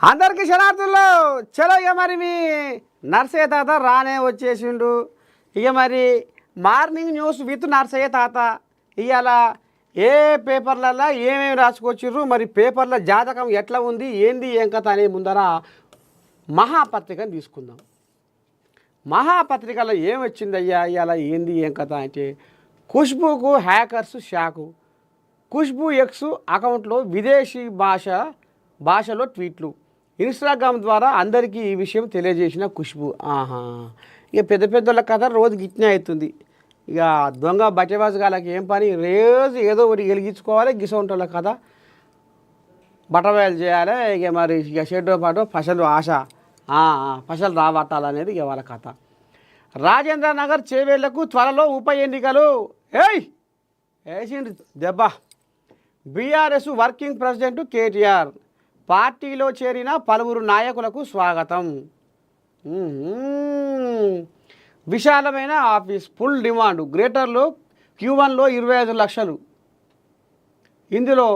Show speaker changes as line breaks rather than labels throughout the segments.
అందరికీ శనార్థుల్లో చలో ఇక మరి మీ నర్సయ్య తాత రానే వచ్చేసిండు. ఇక మరి మార్నింగ్ న్యూస్ విత్ నర్సయ్య తాత ఇవాళ ఏ పేపర్లలో ఏమేమి రాసుకొచ్చిర్రు, మరి పేపర్ల జాతకం ఎట్లా ఉంది, ఏంది ఏం కథ అనే ముందర మహాపత్రికను తీసుకుందాం. మహాపత్రికలో ఏం వచ్చిందయ్యా ఇవాళ ఏంది ఏం కథ అంటే, ఖుష్బూకు హ్యాకర్స్ షాకు. ఖుష్బూ ఎక్స్ అకౌంట్లో విదేశీ భాషలో ట్వీట్లు. ఇన్స్టాగ్రామ్ ద్వారా అందరికీ ఈ విషయం తెలియజేసిన ఖుష్బూ. ఇక పెద్ద పెద్దల కథ రోజు గిట్నే అవుతుంది. ఇక దొంగ బట్టబాజుగాళ్ళకి ఏం పని, రోజు ఏదో ఒకటి వెలిగించుకోవాలి. గిసొంటోళ్ళ కథ బట్టబయలు చేయాలి. ఇక మరి ఇక షెడ్తో పాటు పసలు ఆశ పసలు రాబట్టాలనేది ఇక వాళ్ళ కథ. రాజేంద్ర నగర్ చేవేళ్లకు త్వరలో ఉప ఎన్నికలు. వేసిండు దెబ్బ. బీఆర్ఎస్ వర్కింగ్ ప్రెసిడెంట్ కేటీఆర్ పార్టీలో చేరిన పలువురు నాయకులకు స్వాగతం. విశాలమైన ఆఫీస్, ఫుల్ డిమాండ్. గ్రేటర్లో Q1లో 25 లక్షలు, ఇందులో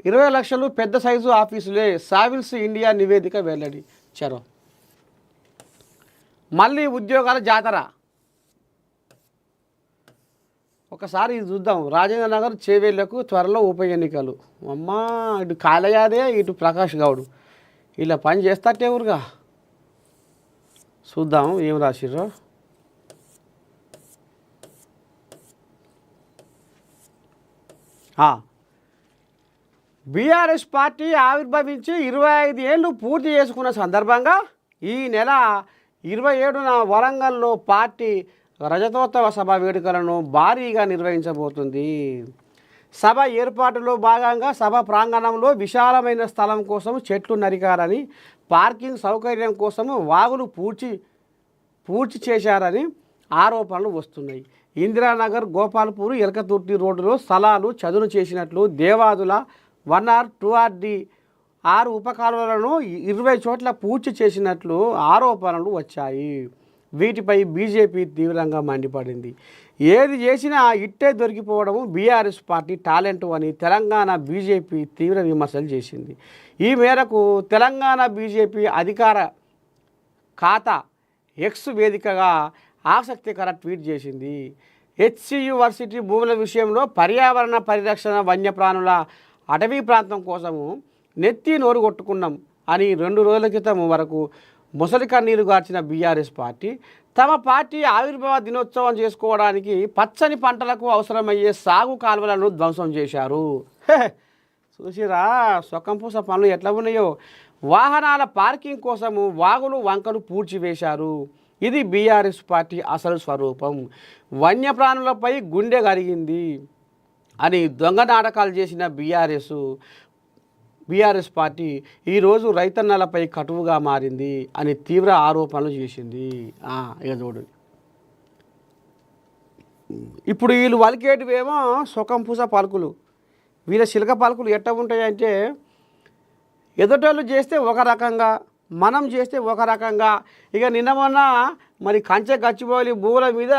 20 లక్షలు పెద్ద సైజు ఆఫీసులే. సావిల్స్ ఇండియా నివేదిక వెల్లడి. చరో మళ్ళీ ఉద్యోగాల జాతర. ఒకసారి ఇది చూద్దాం. రాజేంద్ర నగర్ చేవేళ్లకు త్వరలో ఉప ఎన్నికలు. అమ్మా, ఇటు కాలయాదే ఇటు ప్రకాష్ గౌడ్ ఇలా పని చేస్తాటే ఊరుగా. చూద్దాం ఏం రాసిర్రో. బీఆర్ఎస్ పార్టీ ఆవిర్భవించి 25 ఏళ్ళు పూర్తి చేసుకున్న సందర్భంగా ఈ నెల 27న వరంగల్లో పార్టీ రజతోత్సవ సభ వేడుకలను భారీగా నిర్వహించబోతుంది. సభ ఏర్పాటులో భాగంగా సభ ప్రాంగణంలో విశాలమైన స్థలం కోసం చెట్లు నరికారని, పార్కింగ్ సౌకర్యం కోసం వాగులు పూడ్చి చేశారని ఆరోపణలు వస్తున్నాయి. ఇందిరానగర్, గోపాల్పూర్, ఎలకతుర్తి రోడ్డులో స్థలాలు చదును చేసినట్లు, దేవాదుల 1R, 2RD 6 ఉపకాలువలను 20 చోట్ల పూడ్చి చేసినట్లు ఆరోపణలు వచ్చాయి. వీటిపై బీజేపీ తీవ్రంగా మండిపడింది. ఏది చేసినా ఇట్టే దొరికిపోవడం బీఆర్ఎస్ పార్టీ టాలెంట్ అని తెలంగాణ బీజేపీ తీవ్ర విమర్శలు చేసింది. ఈ మేరకు తెలంగాణ బీజేపీ అధికార ఖాతా ఎక్స్ వేదికగా ఆసక్తికర ట్వీట్ చేసింది. HCU వర్సిటీ భూముల విషయంలో పర్యావరణ పరిరక్షణ, వన్యప్రాణుల అటవీ ప్రాంతం కోసము నెత్తి నోరు కొట్టుకున్నాం అని 2 రోజుల క్రితం వరకు ముసలి కన్నీరు గార్చిన బీఆర్ఎస్ పార్టీ తమ పార్టీ ఆవిర్భావ దినోత్సవం చేసుకోవడానికి పచ్చని పంటలకు అవసరమయ్యే సాగు కాలువలను ధ్వంసం చేశారు. చూసిరా సొక్కంపూస పనులు ఎట్లా ఉన్నాయో. వాహనాల పార్కింగ్ కోసము వాగులు, వంకలు పూడ్చివేశారు. ఇది బీఆర్ఎస్ పార్టీ అసలు స్వరూపం. వన్యప్రాణులపై గుండె కరిగింది అని దొంగ నాటకాలు చేసిన బీఆర్ఎస్ పార్టీ ఈరోజు రైతన్నలపై కటువుగా మారింది అని తీవ్ర ఆరోపణలు చేసింది. ఇక చూడండి, ఇప్పుడు వీళ్ళు వలికేటివేమో సొకంపూస పలుకులు. వీళ్ళ చిలక పలుకులు ఎట్లా ఉంటాయంటే, ఎదుటోళ్ళు చేస్తే ఒక రకంగా, మనం చేస్తే ఒక రకంగా. ఇక నిన్న మొన్న మరి కంచె గచ్చిపోయి భూముల మీద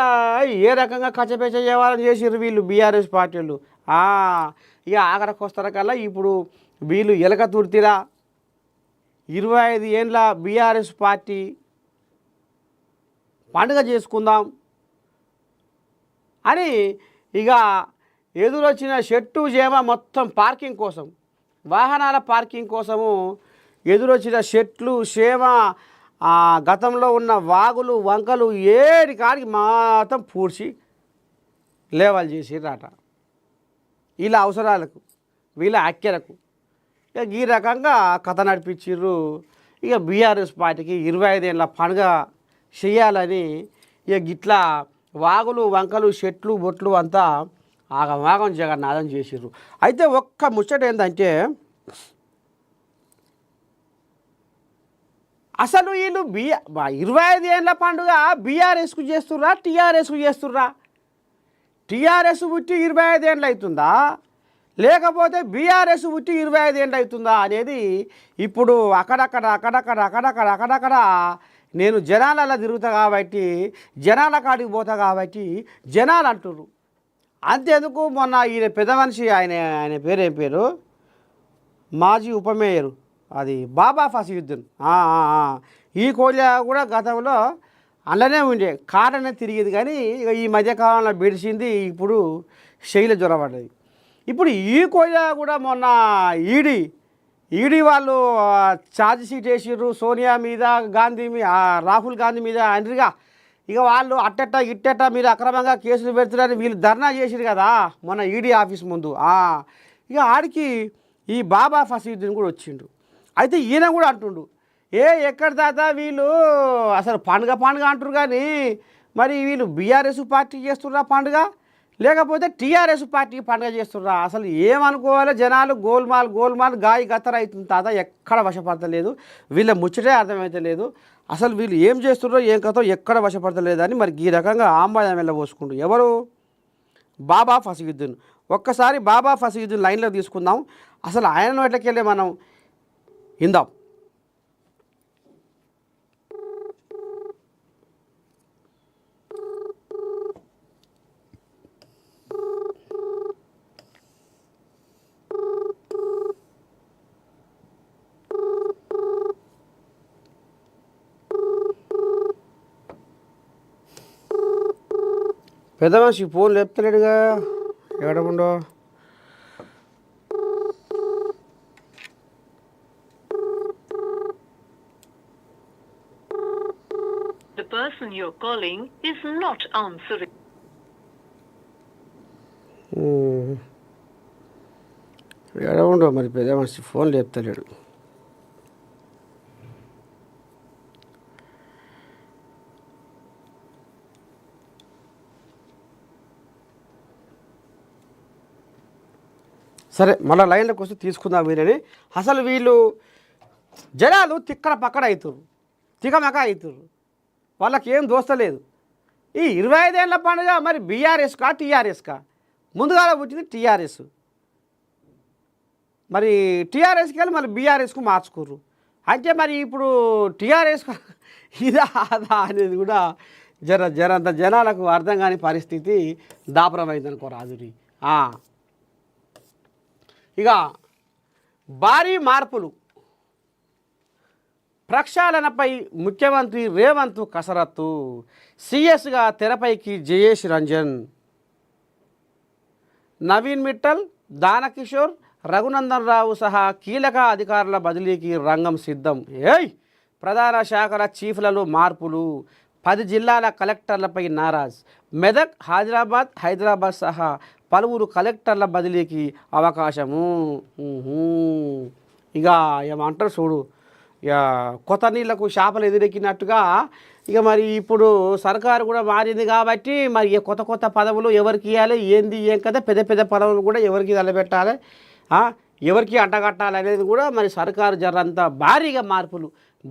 ఏ రకంగా కచ్చపెచ్చ చేయాలని చేసిర్రు వీళ్ళు బీఆర్ఎస్ పార్టీలు. ఇక ఆఖరికి వస్తార కల్లా ఇప్పుడు వీళ్ళు ఎలకతుర్తిరా 25 ఏండ్ల బీఆర్ఎస్ పార్టీ పండుగ చేసుకుందాం అని ఇక ఎదురొచ్చిన చెట్టు చేమ మొత్తం పార్కింగ్ కోసం, వాహనాల పార్కింగ్ కోసము ఎదురొచ్చిన చెట్లు చేమ, గతంలో ఉన్న వాగులు, వంకలు ఏడి కాడికి మొత్తం పూడ్చి లేవల్ చేసిర్రట. వీళ్ళ అవసరాలకు, వీళ్ళ అక్కెలకు ఇక ఈ రకంగా కథ నడిపించిర్రు. ఇక బీఆర్ఎస్ పార్టీకి 25 ఏళ్ళ పండుగ చేయాలని ఇక గిట్లా వాగులు, వంకలు, చెట్లు, బొట్లు అంతా ఆగమాగం జగన్నాథం చేసిర్రు. అయితే ఒక్క ముచ్చట ఏంటంటే, అసలు వీళ్ళు 25 ఏళ్ళ పండుగ బీఆర్ఎస్కు చేస్తుర్రా, టీఆర్ఎస్కు చేస్తుర్రా? టీఆర్ఎస్ పుట్టి 25 ఏళ్ళు అవుతుందా, లేకపోతే బీఆర్ఎస్ పుట్టి 25 ఏళ్ళు అవుతుందా అనేది ఇప్పుడు అక్కడక్కడ నేను జనాలలో తిరుగుతా కాబట్టి, జనాల కాడికి పోతా కాబట్టి జనాలు అంటుర్రు. అంతేందుకు మొన్న ఈయన పెద్ద మనిషి, ఆయన పేరు ఏం పేరు, మాజీ ఉప మేయరు అది బాబా ఫసీయుద్దీన్ ఈ కోళ్ళ కూడా గతంలో అలానే ఉండే కాటనే తిరిగేది కానీ ఇక ఈ మధ్యకాలంలో బెడిసింది ఇప్పుడు శైలి జ్వరపడ్డది. ఇప్పుడు ఈ కోళ్ళ కూడా మొన్న ఈడీ వాళ్ళు ఛార్జ్ షీట్ వేసిర్రు సోనియా మీద గాంధీ మీద రాహుల్ గాంధీ మీద అంటారుగా. ఇక వాళ్ళు అట్టెట్ట ఇట్టెట్ట మీరు అక్రమంగా కేసులు పెడుతున్నారని వీళ్ళు ధర్నా చేసిరు కదా మొన్న ఈడీ ఆఫీస్ ముందు. ఇక ఆడికి ఈ బాబా ఫసీయుద్దీన్ కూడా వచ్చిండు. అయితే ఈయన కూడా అంటుండు ఎక్కడ దాదా వీళ్ళు అసలు పండుగ అంటారు కానీ మరి వీళ్ళు బీఆర్ఎస్ పార్టీ చేస్తుర్రా పండుగ లేకపోతే టీఆర్ఎస్ పార్టీ పండుగ చేస్తుర్రా అసలు ఏమనుకోవాలో జనాలు గోల్మాల్ గాయ గత్తర అవుతుంది తాత ఎక్కడ వశపడతలేదు వీళ్ళ ముచ్చటే అర్థమైతే లేదు అసలు వీళ్ళు ఏం చేస్తున్నారో ఏం కథో ఎక్కడ వశపడతలేదు అని మరి ఈ రకంగా ఆంబాయం వెళ్ళబోసుకుంటూ ఎవరు బాబా ఫసీయుద్దీన్. ఒక్కసారి బాబా ఫసీయుద్దీన్ లైన్లో తీసుకుందాం అసలు ఆయన నోట్లకెళ్ళి మనం ఇందాం. పెద్ద మనిషి ఫోన్ లేపుతలేడుగా ఎక్కడముండో.
The person you're calling is not answering.
ఎక్కడముండో మరి పెద్ద మనిషి ఫోన్ లేపుతలేడు. సరే మళ్ళీ లైన్లోకి వస్తే తీసుకుందాం వీరని. అసలు వీళ్ళు జనాలు తిక్కడ పక్కడ అవుతారు తికమక అవుతారు వాళ్ళకి ఏం దోస్తలేదు. ఈ 25 ఏళ్ళ పండుగ మరి బీఆర్ఎస్కా టీఆర్ఎస్కా ముందుగా పుట్టింది టీఆర్ఎస్ మరి టీఆర్ఎస్కి వెళ్ళి మళ్ళీ బీఆర్ఎస్కు మార్చుకోరు అంటే మరి ఇప్పుడు టీఆర్ఎస్ ఇదా అదా అనేది కూడా జరంత జనాలకు అర్థం కాని పరిస్థితి దాపరమైందనుకో రాజురి. ఇక భారీ మార్పులు ప్రక్షాళనపై ముఖ్యమంత్రి రేవంత్ కసరత్తు సీఎస్గా తెరపైకి జయేష్ రంజన్ నవీన్ మిట్టల్ దానకిషోర్ రఘునందన్ రావు సహా కీలక అధికారుల బదిలీకి రంగం సిద్ధం. ప్రధాన శాఖల చీఫ్లలో మార్పులు 10 జిల్లాల కలెక్టర్లపై నారాజ్ మెదక్ హైదరాబాద్ సహా పలువురు కలెక్టర్ల బదిలీకి అవకాశము. ఇక ఏమంటారు చూడు ఇక కొత్త నీళ్లకు చేపలు ఎదురెక్కినట్టుగా ఇక మరి ఇప్పుడు సర్కారు కూడా మారింది కాబట్టి మరి కొత్త పదవులు ఎవరికి ఇవ్వాలి ఏంది ఏం కదా పెద్ద పదవులు కూడా ఎవరికి నిలబెట్టాలి ఎవరికి అంటగట్టాలి అనేది కూడా మరి సర్కారు జరంతా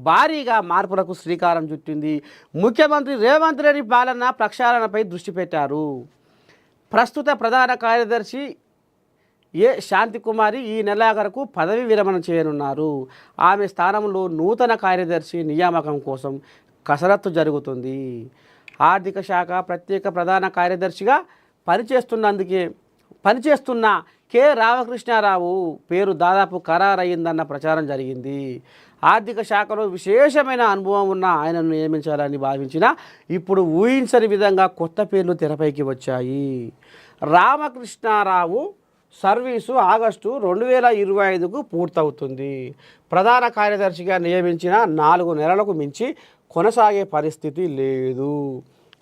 భారీగా మార్పులకు శ్రీకారం చుట్టింది. ముఖ్యమంత్రి రేవంత్ రెడ్డి పాలన ప్రక్షాళనపై దృష్టి పెట్టారు. ప్రస్తుత ప్రధాన కార్యదర్శి శాంతికుమారి ఈ నెలాఖరుకు పదవి విరమణ చేయనున్నారు. ఆమె స్థానంలో నూతన కార్యదర్శి నియామకం కోసం కసరత్తు జరుగుతుంది. ఆర్థిక శాఖ ప్రత్యేక ప్రధాన కార్యదర్శిగా పనిచేస్తున్న కె రామకృష్ణారావు పేరు దాదాపు ఖరారయ్యిందన్న ప్రచారం జరిగింది. ఆర్థిక శాఖలో విశేషమైన అనుభవం ఉన్న ఆయనను నియమించాలని భావించిన ఇప్పుడు ఊహించని విధంగా కొత్త పేర్లు తెరపైకి వచ్చాయి. రామకృష్ణారావు సర్వీసు ఆగస్టు 2025కు పూర్తవుతుంది. ప్రధాన కార్యదర్శిగా నియమించిన 4 నెలలకు మించి కొనసాగే పరిస్థితి లేదు.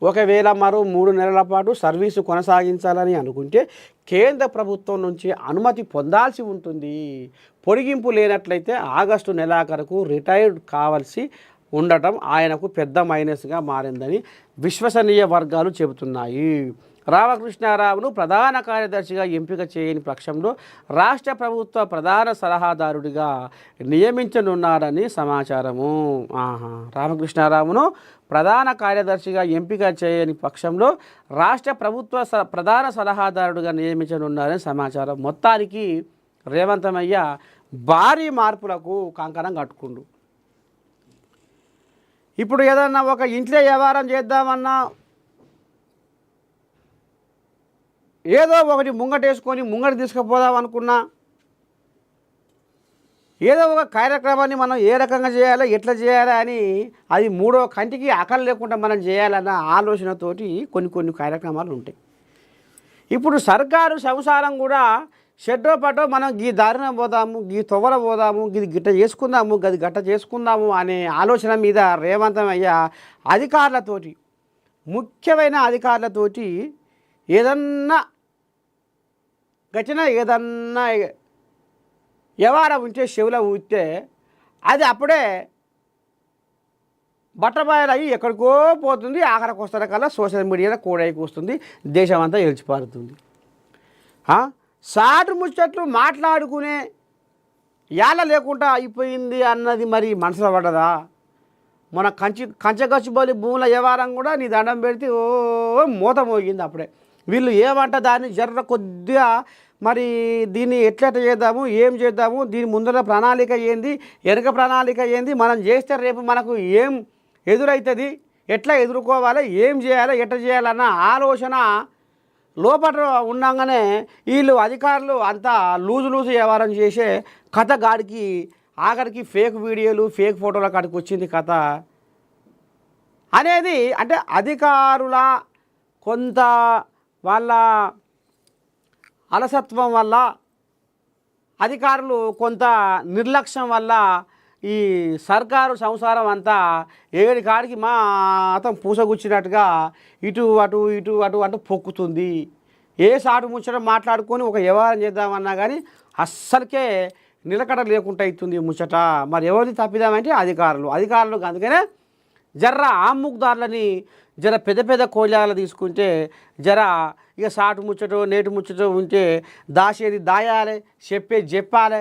ఒకవేళ మరో 3 నెలల పాటు సర్వీసు కొనసాగించాలని అనుకుంటే కేంద్ర ప్రభుత్వం నుంచి అనుమతి పొందాల్సి ఉంటుంది. పొడిగింపు లేనట్లయితే ఆగస్టు నెలాఖరుకు రిటైర్డ్ కావాల్సి ఉండటం ఆయనకు పెద్ద మైనస్గా మారిందని విశ్వసనీయ వర్గాలు చెబుతున్నాయి. రామకృష్ణారావును ప్రధాన కార్యదర్శిగా ఎంపిక చేయని పక్షంలో రాష్ట్ర ప్రభుత్వ ప్రధాన సలహాదారుడిగా నియమించనున్నారని సమాచారము. రామకృష్ణారావును ప్రధాన కార్యదర్శిగా ఎంపిక చేయని పక్షంలో రాష్ట్ర ప్రభుత్వ ప్రధాన సలహాదారుడిగా నియమించనున్నారని సమాచారం. మొత్తానికి రేవంతమయ్య భారీ మార్పులకు కంకణం కట్టుకుండు. ఇప్పుడు ఏదన్నా ఒక ఇంట్లో వ్యవహారం చేద్దామన్నా ఏదో ఒకటి ముంగట తీసుకుపోదాం అనుకున్నా ఏదో ఒక కార్యక్రమాన్ని మనం ఏ రకంగా చేయాలో ఎట్లా చేయాలి అని అది మూడో కంటికి ఆకలి లేకుండా మనం చేయాలన్న ఆలోచనతోటి కొన్ని కార్యక్రమాలు ఉంటాయి. ఇప్పుడు సర్కారు సంసారం కూడా షెడ్డో పట్టో మనం గీ దారిన పోదాము, గీ తొవ్వల పోదాము, గది గిట్ట చేసుకుందాము, గది గట్ట చేసుకుందాము అనే ఆలోచన మీద రేవంతమయ్య అధికారులతోటి, ముఖ్యమైన అధికారులతోటి ఏదన్నా గట్టిన ఏదన్నా వ్యవహారం ఉంటే చెవిలో ఊస్తే అది అప్పుడే బట్టబయలు అయ్యి ఎక్కడికో పోతుంది. ఆఖరికి వస్తున్న కల్లా సోషల్ మీడియాలో కూడైకి వస్తుంది, దేశం అంతా ఎలిచిపారుతుంది. సాటు ముచ్చట్లు మాట్లాడుకునే యాల లేకుండా అయిపోయింది అన్నది మరి మనసులో పడ్డదా? మన కంచగచ్చిబోలి భూముల వ్యవహారం కూడా నీ దండం పెడితే ఓ మూత మోగింది. అప్పుడే వీళ్ళు ఏమంట దాన్ని జర్ర కొద్దిగా మరి దీన్ని ఎట్లా చేద్దాము, ఏం చేద్దాము, దీని ముందర ప్రణాళిక ఏంది, వెనక ప్రణాళిక ఏంది, మనం చేస్తే రేపు మనకు ఏం ఎదురవుతుంది, ఎట్లా ఎదుర్కోవాలి, ఏం చేయాలి, ఎట్లా చేయాలన్న ఆలోచన లోపల ఉండగానే వీళ్ళు అధికారులు అంతా లూజు వ్యవహారం చేసే కథ గాడికి ఆఖరికి ఫేక్ వీడియోలు ఫేక్ ఫోటోల కాడికి వచ్చింది కథ అనేది. అంటే అధికారుల కొంత వాళ్ళ అలసత్వం వల్ల, అధికారులు కొంత నిర్లక్ష్యం వల్ల ఈ సర్కారు సంసారం అంతా ఏడి కాడికి మాత్రం పూసగుచ్చినట్టుగా ఇటు అటు ఇటు అటు అటు పొక్కుతుంది. ఏ సాటు ముచ్చట మాట్లాడుకొని ఒక వ్యవహారం చేద్దామన్నా కానీ అస్సలకే నిలకడ లేకుండా అవుతుంది ముచ్చట. మరి ఎవరిని తప్పిదామంటే అధికారులు. అందుకనే జర్ర ఆముక్దారులని జర పెద్ద కోళ్ళాలు తీసుకుంటే జర ఇక సాటు ముచ్చటో నేటి ముచ్చటో ఉంటే దాచేది దాయాలి, చెప్పాలి.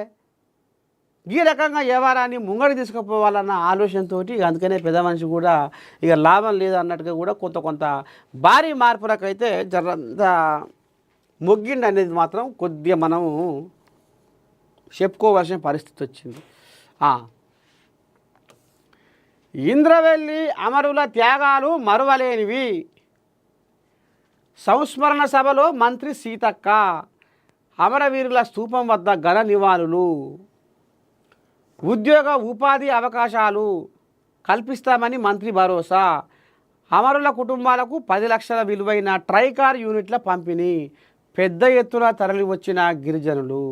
ఈ రకంగా వ్యవహారాన్ని ముంగడి తీసుకుపోవాలన్న ఆలోచనతో అందుకనే పెద్ద మనిషి కూడా ఇక లాభం లేదు అన్నట్టుగా కూడా కొంత భారీ మార్పులకైతే జరంత మొగ్గిండి అనేది మాత్రం కొద్దిగా మనం చెప్పుకోవాల్సిన పరిస్థితి వచ్చింది. ఇంద్రవెల్లి అమరుల త్యాగాలు మరువలేనివి, సంస్మరణ సభలో మంత్రి సీతక్క, అమరవీరుల స్తూపం వద్ద ఘన నివాళులు, ఉద్యోగ ఉపాధి అవకాశాలు కల్పిస్తామని మంత్రి భరోసా, అమరుల కుటుంబాలకు 10 లక్షల విలువైన ట్రైకార్ యూనిట్ల పంపిణీ, పెద్ద ఎత్తున తరలి వచ్చిన గిరిజనులు.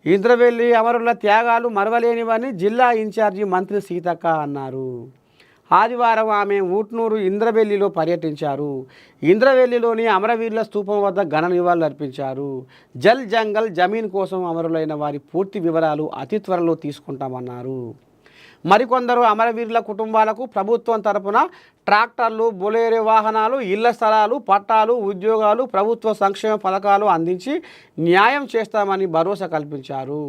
ఇంద్రవెల్లి అమరుల త్యాగాలు మరవలేనివని జిల్లా ఇన్ఛార్జి మంత్రి సీతక్క అన్నారు. ఆదివారం ఆమె ఊట్నూరు ఇంద్రవెల్లిలో పర్యటించారు. ఇంద్రవెల్లిలోని అమరవీరుల స్తూపం వద్ద ఘన నివాళులు అర్పించారు. జల్ జంగల్ జమీన్ కోసం అమరులైన వారి పూర్తి వివరాలు అతి త్వరలో తీసుకుంటామన్నారు. మరికొందరు అమరవీరుల కుటుంబాలకు ప్రభుత్వం తరపున ట్రాక్టర్లు, బొలేరో వాహనాలు, ఇళ్ల స్థలాలు, పట్టాలు, ఉద్యోగాలు, ప్రభుత్వ సంక్షేమ పథకాలు అందించి న్యాయం చేస్తామని భరోసా కల్పించారు.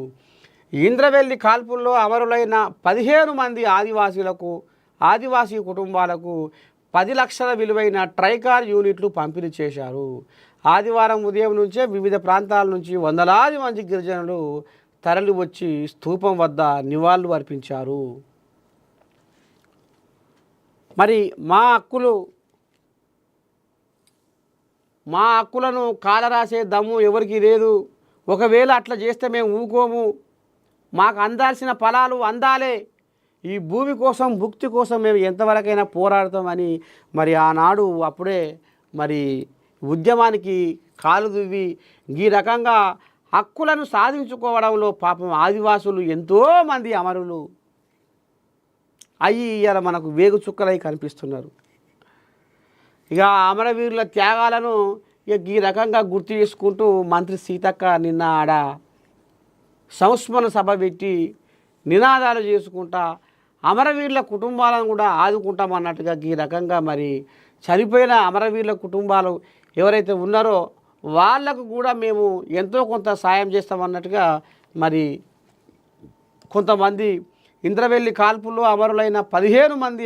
ఇంద్రవెల్లి కాల్పుల్లో అమరులైన 15 మంది ఆదివాసీ కుటుంబాలకు 10 లక్షల విలువైన ట్రైకార్ యూనిట్లు పంపిణీ చేశారు. ఆదివారం ఉదయం నుంచే వివిధ ప్రాంతాల నుంచి వందలాది మంది గిరిజనులు తరలి వచ్చి స్తూపం వద్ద నివాళులు అర్పించారు. మరి మా హక్కులను కాలరాసే దమ్ము ఎవరికి లేదు. ఒకవేళ అట్లా చేస్తే మేము ఊకోము. మాకు అందాల్సిన ఫలాలు అందాలే. ఈ భూమి కోసం, భుక్తి కోసం మేము ఎంతవరకైనా పోరాడతామని మరి ఆనాడు అప్పుడే మరి ఉద్యమానికి కాలు దువ్వి ఈ రకంగా హక్కులను సాధించుకోవడంలో పాపం ఆదివాసులు ఎంతోమంది అమరులు అయ్యి ఇవాళ మనకు వేగు చుక్కలై కనిపిస్తున్నారు. ఇక అమరవీరుల త్యాగాలను ఇక ఈ రకంగా గుర్తు చేసుకుంటూ మంత్రి సీతక్క నిన్న ఆడ సంస్మరణ సభ పెట్టి నినాదాలు చేసుకుంటా అమరవీరుల కుటుంబాలను కూడా ఆదుకుంటామన్నట్టుగా ఈ రకంగా మరి చనిపోయిన అమరవీరుల కుటుంబాలు ఎవరైతే ఉన్నారో వాళ్లకు కూడా మేము ఎంతో కొంత సాయం చేస్తామన్నట్టుగా మరి కొంతమంది ఇంద్రవెల్లి కాల్పుల్లో అమరులైన 15 మంది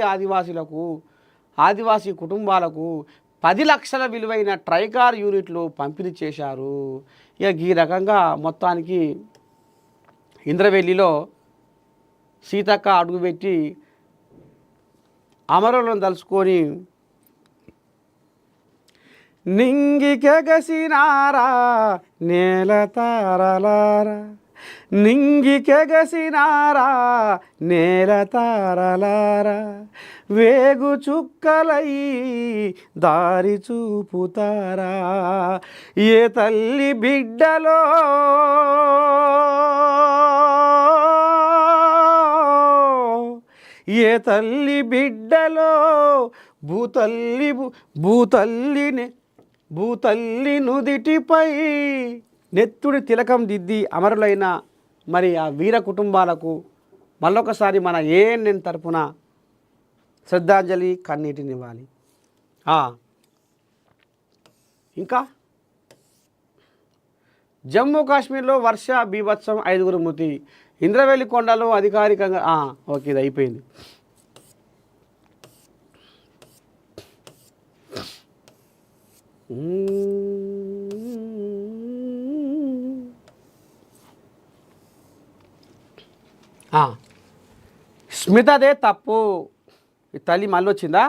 ఆదివాసీ కుటుంబాలకు 10 లక్షల విలువైన ట్రైకార్ యూనిట్లు పంపిణీ చేశారు. ఇక ఈ రకంగా మొత్తానికి ఇంద్రవెల్లిలో సీతక్క అడుగుపెట్టి అమరులను తలుచుకొని నింగికెగసినారా నేల తారలారా నింగికెగసినారా నేల తారలారా వేగు చుక్కలై దారి చూపుతారా ఏ తల్లి బిడ్డలో ఏ తల్లి బిడ్డలో భూతల్లి నుదిటిపై నెత్తుడి తిలకం దిద్ది అమరులైన మరి ఆ వీర కుటుంబాలకు మళ్ళొకసారి మన ఏఎన్ఎన్ తరపున శ్రద్ధాంజలి కన్నీటినివ్వాలి. ఇంకా జమ్మూ కాశ్మీర్లో వర్ష బీభత్సం 5 మృతి. ఇంద్రవెల్లి కొండలో అధికారికంగా ఓకే ఇది అయిపోయింది. స్మితదే తప్పు. ఈ తల్లి మళ్ళీ వచ్చిందా?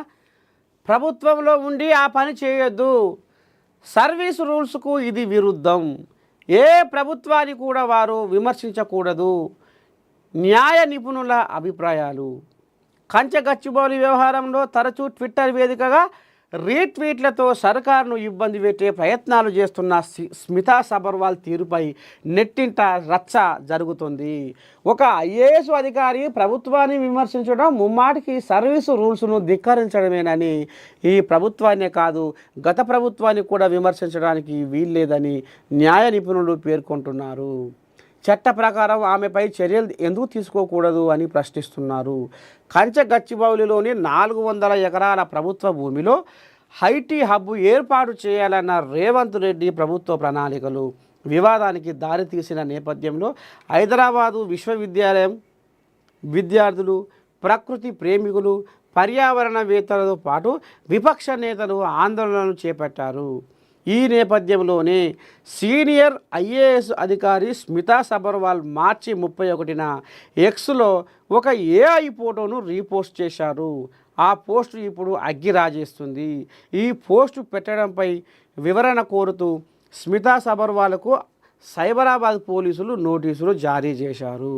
ప్రభుత్వంలో ఉండి ఆ పని చేయొద్దు. సర్వీస్ రూల్స్కు ఇది విరుద్ధం. ఏ ప్రభుత్వాన్ని కూడా వారు విమర్శించకూడదు. న్యాయ నిపుణుల అభిప్రాయాలు. కంచె గచ్చిబౌలి వ్యవహారంలో తరచూ ట్విట్టర్ వేదికగా రీట్వీట్లతో సర్కారును ఇబ్బంది పెట్టే ప్రయత్నాలు చేస్తున్న స్మితా సబర్వాల్ తీరుపై నెట్టింట రచ్చ జరుగుతుంది. ఒక ఐఏఎస్ అధికారి ప్రభుత్వాన్ని విమర్శించడం ముమ్మాటికి సర్వీసు రూల్స్ను ధిక్కరించడమేనని, ఈ ప్రభుత్వాన్నే కాదు గత ప్రభుత్వాన్ని కూడా విమర్శించడానికి వీల్లేదని న్యాయ నిపుణులు పేర్కొంటున్నారు. చట్ట ప్రకారం ఆమెపై చర్యలు ఎందుకు తీసుకోకూడదు అని ప్రశ్నిస్తున్నారు. కంచె గచ్చిబౌలిలోని 400 ఎకరాల ప్రభుత్వ భూమిలో ఐటీ హబ్ ఏర్పాటు చేయాలన్న రేవంత్ రెడ్డి ప్రభుత్వ ప్రణాళికలు వివాదానికి దారితీసిన నేపథ్యంలో హైదరాబాదు విశ్వవిద్యాలయం విద్యార్థులు, ప్రకృతి ప్రేమికులు, పర్యావరణవేత్తలతో పాటు విపక్ష నేతలు ఆందోళనలు చేపట్టారు. ఈ నేపథ్యంలోనే సీనియర్ ఐఏఎస్ అధికారి స్మితా సబర్వాల్ మార్చి 31న ఎక్స్లో ఒక ఏఐ ఫోటోను రీపోస్ట్ చేశారు. ఆ పోస్టు ఇప్పుడు అగ్గి రాజేస్తుంది. ఈ పోస్టు పెట్టడంపై వివరణ కోరుతూ స్మితా సబర్వాల్కు సైబరాబాద్ పోలీసులు నోటీసులు జారీ చేశారు.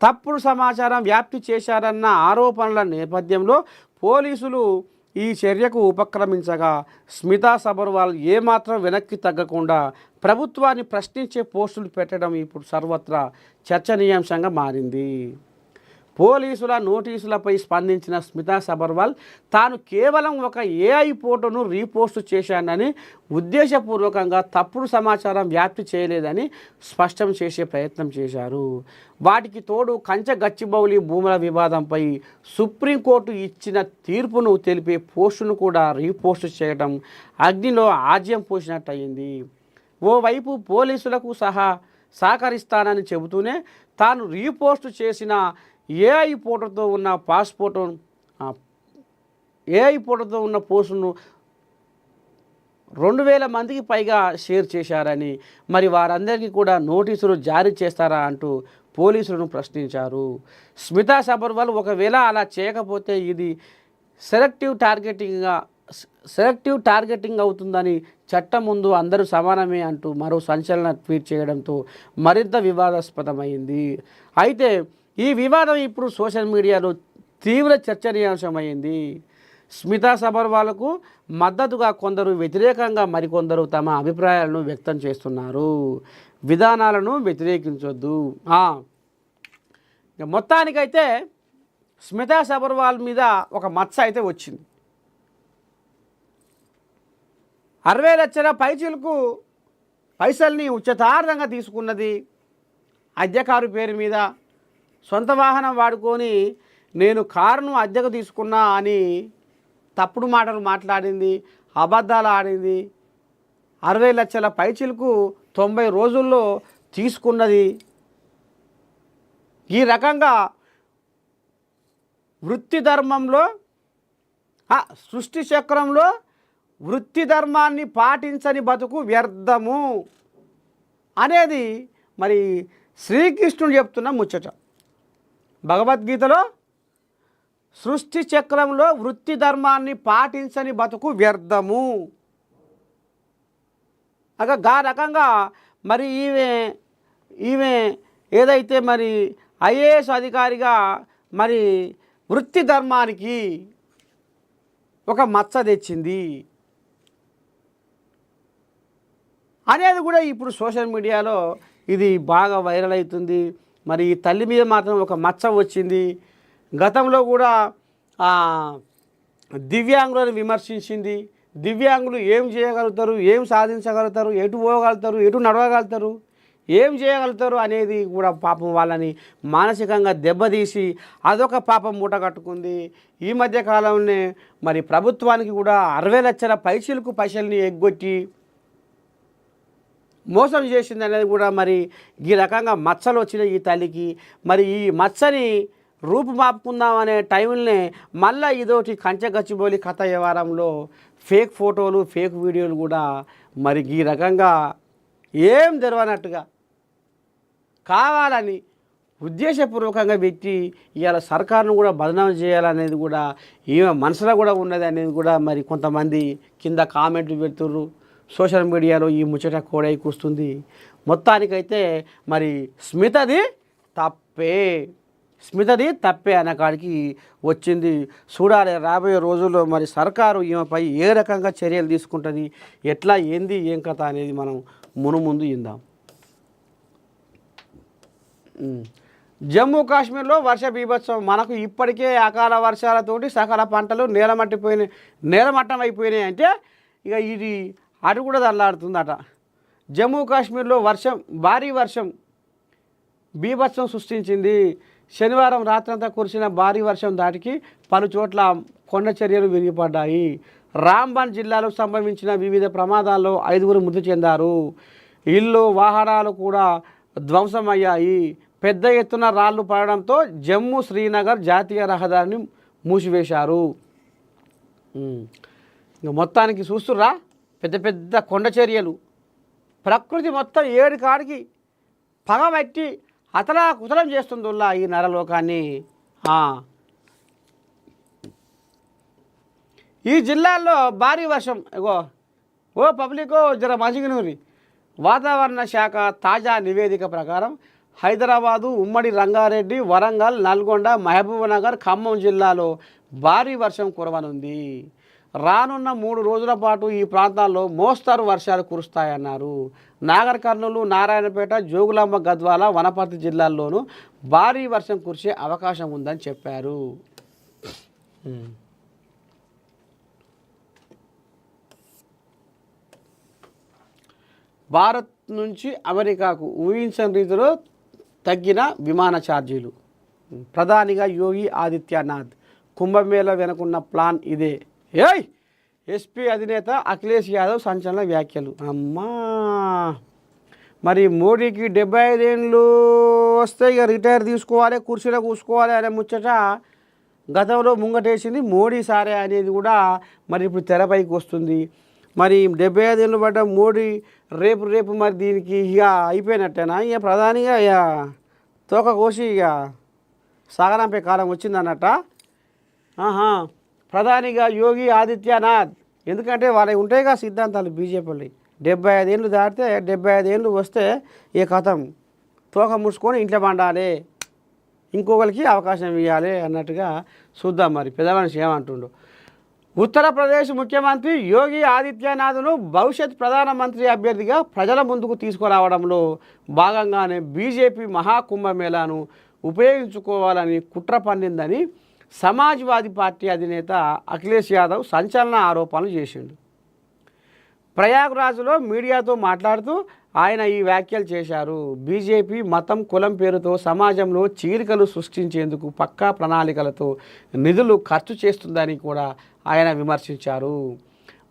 తప్పుడు సమాచారం వ్యాప్తి చేశారన్న ఆరోపణల నేపథ్యంలో పోలీసులు ఈ చర్యకు ఉపక్రమించగా స్మితా సబర్వాల్ ఏమాత్రం వెనక్కి తగ్గకుండా ప్రభుత్వాన్ని ప్రశ్నించే పోస్టులు పెట్టడం ఇప్పుడు సర్వత్రా చర్చనీయాంశంగా మారింది. పోలీసుల నోటీసులపై స్పందించిన స్మితా సబర్వాల్ తాను కేవలం ఒక ఏఐ ఫోటోను రీపోస్ట్ చేశానని, ఉద్దేశపూర్వకంగా తప్పుడు సమాచారం వ్యాప్తి చేయలేదని స్పష్టం చేసే ప్రయత్నం చేశారు. వాటికి తోడు కంచె గచ్చిబౌలి భూముల వివాదంపై సుప్రీంకోర్టు ఇచ్చిన తీర్పును తెలిపే పోస్టును కూడా రీపోస్ట్ చేయడం అగ్నిలో ఆజ్యం పోసినట్టయింది. ఓవైపు పోలీసులకు సహకరిస్తానని చెబుతూనే తాను రీపోస్ట్ చేసిన ఏఐ ఫోటోతో ఉన్న పోస్టును 2000 మందికి పైగా షేర్ చేశారని, మరి వారందరికీ కూడా నోటీసులు జారీ చేస్తారా అంటూ పోలీసులను ప్రశ్నించారు. స్మితా సబర్వాల్ ఒకవేళ అలా చేయకపోతే ఇది సెలెక్టివ్ టార్గెటింగ్ అవుతుందని, చట్టం ముందు అందరూ సమానమే అంటూ మరో సంచలన ట్వీట్ చేయడంతో మరింత వివాదాస్పదమైంది. అయితే ఈ వివాదం ఇప్పుడు సోషల్ మీడియాలో తీవ్ర చర్చనీయాంశమైంది. స్మితా సబర్వాల్కు మద్దతుగా కొందరు, వ్యతిరేకంగా మరికొందరు తమ అభిప్రాయాలను వ్యక్తం చేస్తున్నారు. విధానాలను వ్యతిరేకించొద్దు. మొత్తానికైతే స్మితా సబర్వాల్ మీద ఒక మచ్చ అయితే వచ్చింది. 60 లక్షల పైచిలకు పైసల్ని ఉచితార్థంగా తీసుకున్నది. అద్దెకారు పేరు మీద సొంత వాహనం వాడుకొని నేను కారును అద్దెకు తీసుకున్నా అని తప్పుడు మాటలు మాట్లాడింది, అబద్ధాలు ఆడింది. 60 లక్షల పైచిలకు 90 రోజుల్లో తీసుకున్నది. ఈ రకంగా వృత్తి ధర్మంలో సృష్టి చక్రంలో వృత్తి ధర్మాన్ని పాటించని బతుకు వ్యర్థము అనేది మరి శ్రీకృష్ణుడు చెప్తున్న ముచ్చట. భగవద్గీతలో సృష్టి చక్రంలో వృత్తి ధర్మాన్ని పాటించని బతుకు వ్యర్థము. గా రకంగా మరి ఈమె ఏదైతే మరి ఐఏఎస్ అధికారిగా మరి వృత్తి ధర్మానికి ఒక మచ్చ తెచ్చింది అనేది కూడా ఇప్పుడు సోషల్ మీడియాలో ఇది బాగా వైరల్ అవుతుంది. మరి ఈ తల్లి మీద మాత్రం ఒక మచ్చ వచ్చింది. గతంలో కూడా దివ్యాంగులను విమర్శించింది. దివ్యాంగులు ఏం చేయగలుగుతారు, ఏం సాధించగలుగుతారు, ఎటు పోగలుగుతారు, ఎటు నడవగలుగుతారు, ఏం చేయగలుగుతారు అనేది కూడా పాపం వాళ్ళని మానసికంగా దెబ్బతీసి అదొక పాపం మూట కట్టుకుంది. ఈ మధ్య కాలంలోనే మరి ప్రభుత్వానికి కూడా 60 లక్షల పైసలకు పైసల్ని ఎగ్గొట్టి మోసం చేసింది అనేది కూడా మరి ఈ రకంగా మచ్చలు వచ్చిన ఈ తల్లికి మరి ఈ మచ్చని రూపుమాపుకుందాం అనే టైంలోనే మళ్ళీ ఇదోటి కంచె గచ్చిబోలి కథ వ్యవహారంలో ఫేక్ ఫోటోలు ఫేక్ వీడియోలు కూడా మరి ఈ రకంగా ఏం తెరవనట్టుగా కావాలని ఉద్దేశపూర్వకంగా పెట్టి ఇవాళ సర్కారును కూడా బదనాం చేయాలనేది కూడా ఈమె మనసులో కూడా ఉన్నది అనేది కూడా మరి కొంతమంది కింద కామెంట్లు పెడుతుర్రు. సోషల్ మీడియాలో ఈ ముచ్చట కోడై కూస్తుంది. మొత్తానికైతే మరి స్మితది తప్పే అన్న కాడికి వచ్చింది. చూడాలి రాబోయే రోజుల్లో మరి సర్కారు ఈమెపై ఏ రకంగా చర్యలు తీసుకుంటుంది, ఎట్లా ఏంది ఏం కథ అనేది మనం ముందు ఇందాం. జమ్మూ కాశ్మీర్లో వర్ష బీభత్సం. మనకు ఇప్పటికే అకాల వర్షాలతోటి సకల పంటలు నేలమట్టం అయిపోయినాయి. అంటే ఇక ఇది అటు కూడా దల్లాడుతుందట. జమ్మూ కాశ్మీర్లో భారీ వర్షం బీభత్సం సృష్టించింది. శనివారం రాత్రంతా కురిసిన భారీ వర్షం దాటికి పలు చోట్ల కొండ చర్యలు విరిగిపడ్డాయి. రాంబన్ జిల్లాలో సంభవించిన వివిధ ప్రమాదాల్లో 5 మృతి చెందారు. ఇళ్ళు వాహనాలు కూడా ధ్వంసమయ్యాయి. పెద్ద ఎత్తున రాళ్లు పడడంతో జమ్మూ శ్రీనగర్ జాతీయ రహదారిని మూసివేశారు. మొత్తానికి చూస్తుర్రా పెద్ద పెద్ద కొండ చర్యలు. ప్రకృతి మొత్తం ఏడు కాడికి పగబట్టి కుతలం చేస్తుందిలా ఈ నరలోకాన్ని. ఈ జిల్లాల్లో భారీ వర్షం. పబ్లికో జర మంచిగినూరి. వాతావరణ శాఖ తాజా నివేదిక ప్రకారం హైదరాబాదు, ఉమ్మడి రంగారెడ్డి, వరంగల్, నల్గొండ, మహబూబ్నగర్, ఖమ్మం జిల్లాలో భారీ వర్షం కురవనుంది. రానున్న 3 రోజుల పాటు ఈ ప్రాంతాల్లో మోస్తరు వర్షాలు కురుస్తాయన్నారు. నాగర్ కర్నూలు, నారాయణపేట, జోగులాంబ, గద్వాల, వనపర్తి జిల్లాల్లోనూ భారీ వర్షం కురిసే అవకాశం ఉందని చెప్పారు. భారత్ నుంచి అమెరికాకు ఊహించని రీతిలో తగ్గిన విమాన ఛార్జీలు. ప్రధానిగా యోగి ఆదిత్యనాథ్ కుంభమేళ వెనుకున్న ప్లాన్ ఇదే. ఎస్పీ అధినేత అఖిలేష్ యాదవ్ సంచలన వ్యాఖ్యలు. అమ్మా మరి మోడీకి 75 ఏళ్ళు వస్తే ఇక రిటైర్ తీసుకోవాలి, కుర్చీలో కూసుకోవాలి అనే ముచ్చట గతంలో ముంగటేసింది మోడీ సారే అనేది కూడా మరి ఇప్పుడు తెరపైకి వస్తుంది. మరి 75 ఏళ్ళు పడ్డ మోడీ రేపు మరి దీనికి ఇక అయిపోయినట్టేనా? ఇక ప్రధానిగా ఇక తోక కోసి ఇక సాగనంపే కాలం వచ్చిందన్నట్ట. ప్రధానిగా యోగి ఆదిత్యనాథ్. ఎందుకంటే వాళ్ళకి ఉంటాయిగా సిద్ధాంతాలు బీజేపీ. 75 ఏళ్ళు దాటితే 75 ఏళ్ళు వస్తే ఈ కథం తోక ముడుచుకొని ఇంట్లో పండాలి, ఇంకొకరికి అవకాశం ఇవ్వాలి అన్నట్టుగా చూద్దాం. మరి పెద్దమనిషి ఏమంటుండో. ఉత్తరప్రదేశ్ ముఖ్యమంత్రి యోగి ఆదిత్యనాథ్ను భవిష్యత్ ప్రధానమంత్రి అభ్యర్థిగా ప్రజల ముందుకు తీసుకురావడంలో భాగంగానే బీజేపీ మహాకుంభమేళాను ఉపయోగించుకోవాలని కుట్ర పన్నిందని సమాజ్వాదీ పార్టీ అధినేత అఖిలేష్ యాదవ్ సంచలన ఆరోపణలు చేసిండు. ప్రయాగ్రాజ్లో మీడియాతో మాట్లాడుతూ ఆయన ఈ వ్యాఖ్యలు చేశారు. బీజేపీ మతం, కులం పేరుతో సమాజంలో చీలికలు సృష్టించేందుకు పక్కా ప్రణాళికలతో నిధులు ఖర్చు చేస్తుందని కూడా ఆయన విమర్శించారు.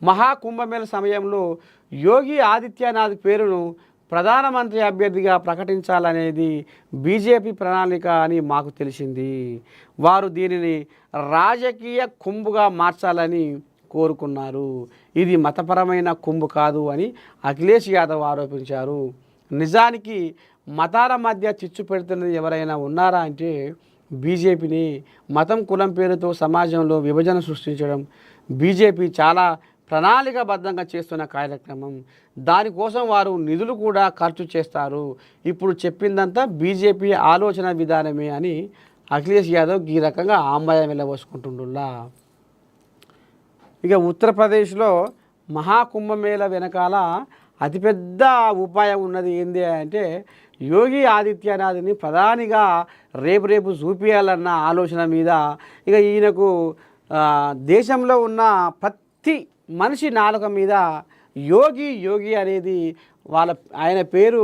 మహాకుంభమేళ సమయంలో యోగి ఆదిత్యనాథ్ పేరును ప్రధానమంత్రి అభ్యర్థిగా ప్రకటించాలనేది బీజేపీ ప్రణాళిక అని మాకు తెలిసింది. వారు దీనిని రాజకీయ కుంభుగా మార్చాలని కోరుకున్నారు. ఇది మతపరమైన కుంభు కాదు అని అఖిలేష్ యాదవ్ ఆరోపించారు. నిజానికి మతాల మధ్య చిచ్చు పెడుతున్నది ఎవరైనా ఉన్నారా అంటే బీజేపీని. మతం, కులం పేరుతో సమాజంలో విభజన సృష్టించడం బీజేపీ చాలా ప్రణాళికాబద్ధంగా చేస్తున్న కార్యక్రమం. దానికోసం వారు నిధులు కూడా ఖర్చు చేస్తారు. ఇప్పుడు చెప్పిందంతా బీజేపీ ఆలోచన విధానమే అని అఖిలేష్ యాదవ్ ఈ రకంగా ఆంబాయం వెళ్ళబోసుకుంటుండులా. ఇక ఉత్తరప్రదేశ్లో మహాకుంభమేళ వెనకాల అతిపెద్ద ఉపాయం ఉన్నది ఏంది అంటే యోగి ఆదిత్యనాథ్ని ప్రధానిగా రేపు చూపించాలన్న ఆలోచన మీద ఇక ఈయనకు దేశంలో ఉన్న ప్రతి మనిషి నాలుక మీద యోగి యోగి అనేది ఆయన పేరు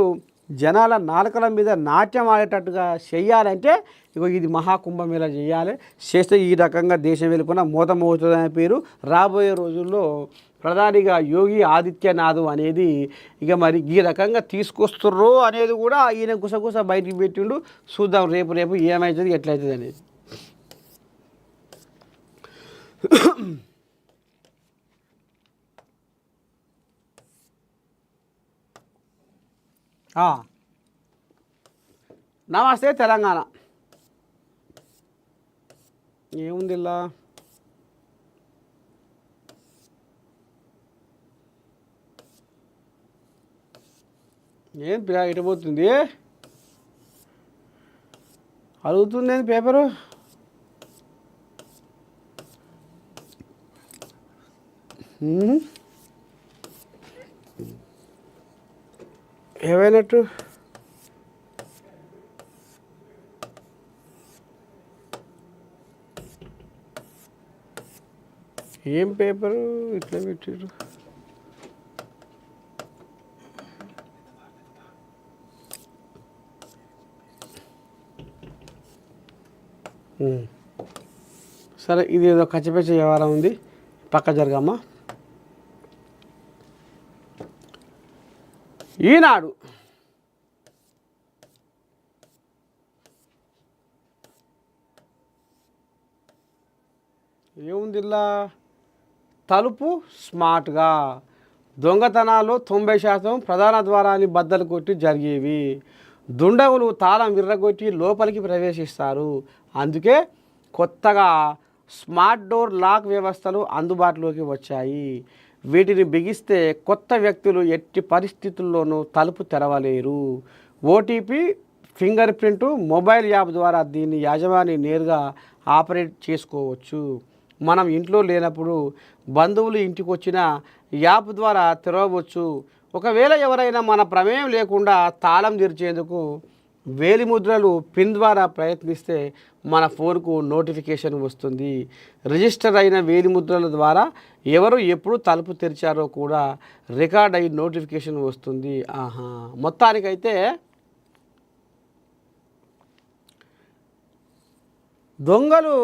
జనాల నాలుకల మీద నాట్యం ఆడేటట్టుగా చెయ్యాలంటే ఇగో ఇది మహాకుంభమేళ చేయాలి. చేస్తే ఈ రకంగా దేశం వెళ్ళుకున్న మోతమోతుదనే పేరు రాబోయే రోజుల్లో ప్రధానిగా యోగి ఆదిత్యనాథ్ అనేది ఇక మరి ఈ రకంగా తీసుకొస్తుర్రో అనేది కూడా ఈయన గుసగుస బయటికి పెట్టిండు. చూద్దాం రేపు ఏమవుతుంది ఎట్లయితుంది అనేది. నమస్తే తెలంగాణ. ఏముంది ఇలా ఏం ఇటుపోతుంది అడుగుతుంది ఏంది పేపరు. ఏమైనట్టు ఏం పేపరు ఇట్లా పెట్టారు. సరే ఇది ఏదో కచ్చిపెచ్చ వ్యవహారం ఉంది, పక్క జరగమ్మా. ఈనాడు ఏముంది ఇలా తలుపు స్మార్ట్గా దొంగతనాలు 90% ప్రధాన ద్వారాన్ని బద్దలు కొట్టి జరిగేవి. దుండగులు తాళం విర్రగొట్టి లోపలికి ప్రవేశిస్తారు. అందుకే కొత్తగా స్మార్ట్ డోర్ లాక్ వ్యవస్థలు అందుబాటులోకి వచ్చాయి. వీటిని బిగిస్తే కొత్త వ్యక్తులు ఎట్టి పరిస్థితుల్లోనూ తలుపు తెరవలేరు. OTP, finger print, mobile app ద్వారా దీన్ని యజమాని నేరుగా ఆపరేట్ చేసుకోవచ్చు. మనం ఇంట్లో లేనప్పుడు బంధువులు ఇంటికి వచ్చిన యాప్ ద్వారా తెరవవచ్చు. ఒకవేళ ఎవరైనా మన ప్రమేయం లేకుండా తాళం తెరిచేందుకు వేలిముద్రలు పిన్ ద్వారా ప్రయత్నిస్తే మన ఫోన్కు నోటిఫికేషన్ వస్తుంది. రిజిస్టర్ అయిన వేలిముద్రల ద్వారా ఎవరు ఎప్పుడు తలుపు తెరిచారో కూడా రికార్డ్ అయ్యి నోటిఫికేషన్ వస్తుంది. మొత్తానికైతే దొంగలు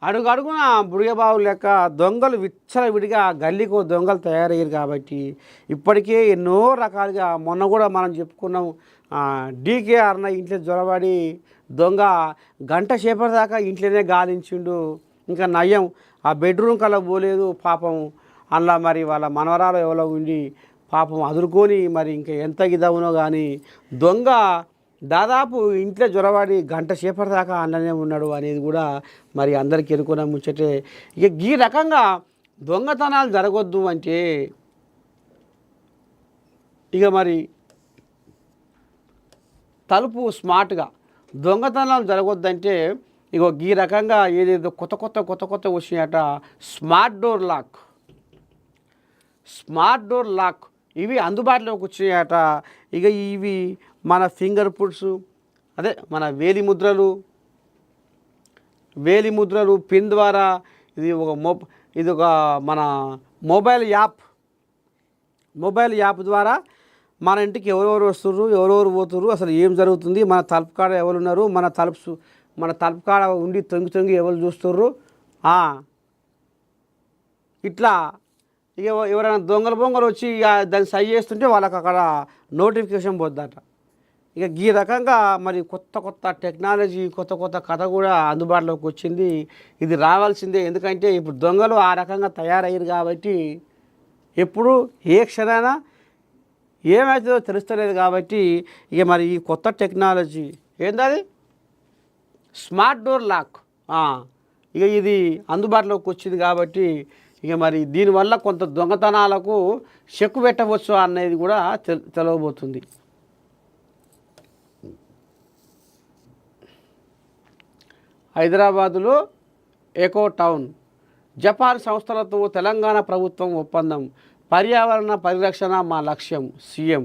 అడుగడుగున బుడిగబాబు లెక్క దొంగలు విచ్చలవిడిగా గల్లీకో దొంగలు తయారయ్యారు. కాబట్టి ఇప్పటికే ఎన్నో రకాలుగా మొన్న కూడా మనం చెప్పుకున్నాం, డీకే అన్న ఇంట్లో జ్వరబడి దొంగ గంట సేపటి దాకా ఇంట్లోనే గాలించిండు. ఇంకా నయ్యం ఆ బెడ్రూమ్ కల్లా పోలేదు పాపం. అందులో మరి వాళ్ళ మనవరాలు ఎవరో ఉండి పాపం అదురుకొని మరి ఇంకా ఎంత ఇదవునో కానీ దొంగ దాదాపు ఇంట్లో జ్వరబడి గంట సేపటి దాకా అందులోనే ఉన్నాడు అనేది కూడా మరి అందరికీ ఎరుకున్న ముచ్చటే. ఇక ఈ రకంగా దొంగతనాలు జరగొద్దు అంటే ఇక మరి తలుపు స్మార్ట్గా దొంగతనాలు జరగొద్దంటే ఇగో ఈ రకంగా ఏదేదో కొత్త వచ్చినాయట. స్మార్ట్ డోర్ లాక్ ఇవి అందుబాటులోకి వచ్చినాయట. ఇక ఇవి మన ఫింగర్ ప్రింట్స్, అదే మన వేలిముద్రలు పిన్ ద్వారా ఇది ఒక మన మొబైల్ యాప్ ద్వారా మన ఇంటికి ఎవరెవరు వస్తుర్రు, ఎవరెవరు పోతుర్రు, అసలు ఏం జరుగుతుంది, మన తలుపు కాడ ఎవరు ఉన్నారు, మన తలుపు కాడ ఉండి తొంగి ఎవరు చూస్తుర్రు, ఇట్లా ఇక ఎవరైనా దొంగలు వచ్చి ఇక దాన్ని సై చేస్తుంటే వాళ్ళకి అక్కడ నోటిఫికేషన్ పోద్దట. ఇక ఈ రకంగా మరి కొత్త టెక్నాలజీ కొత్త కథ కూడా అందుబాటులోకి వచ్చింది. ఇది రావాల్సిందే, ఎందుకంటే ఇప్పుడు దొంగలు ఆ రకంగా తయారయ్యారు కాబట్టి ఎప్పుడు ఏ క్షణాన ఏమవుతుందో తెలుస్తలేదు. కాబట్టి ఇక మరి ఈ కొత్త టెక్నాలజీ ఏందది స్మార్ట్ డోర్ లాక్, ఇక ఇది అందుబాటులోకి వచ్చింది. కాబట్టి ఇక మరి దీనివల్ల కొంత దొంగతనాలకు చెక్కు పెట్టవచ్చు అనేది కూడా తెలవబోతుంది. హైదరాబాదులో ఎకో టౌన్, జపాన్ సంస్థలతో తెలంగాణ ప్రభుత్వం ఒప్పందం, పర్యావరణ పరిరక్షణ మా లక్ష్యం. సీఎం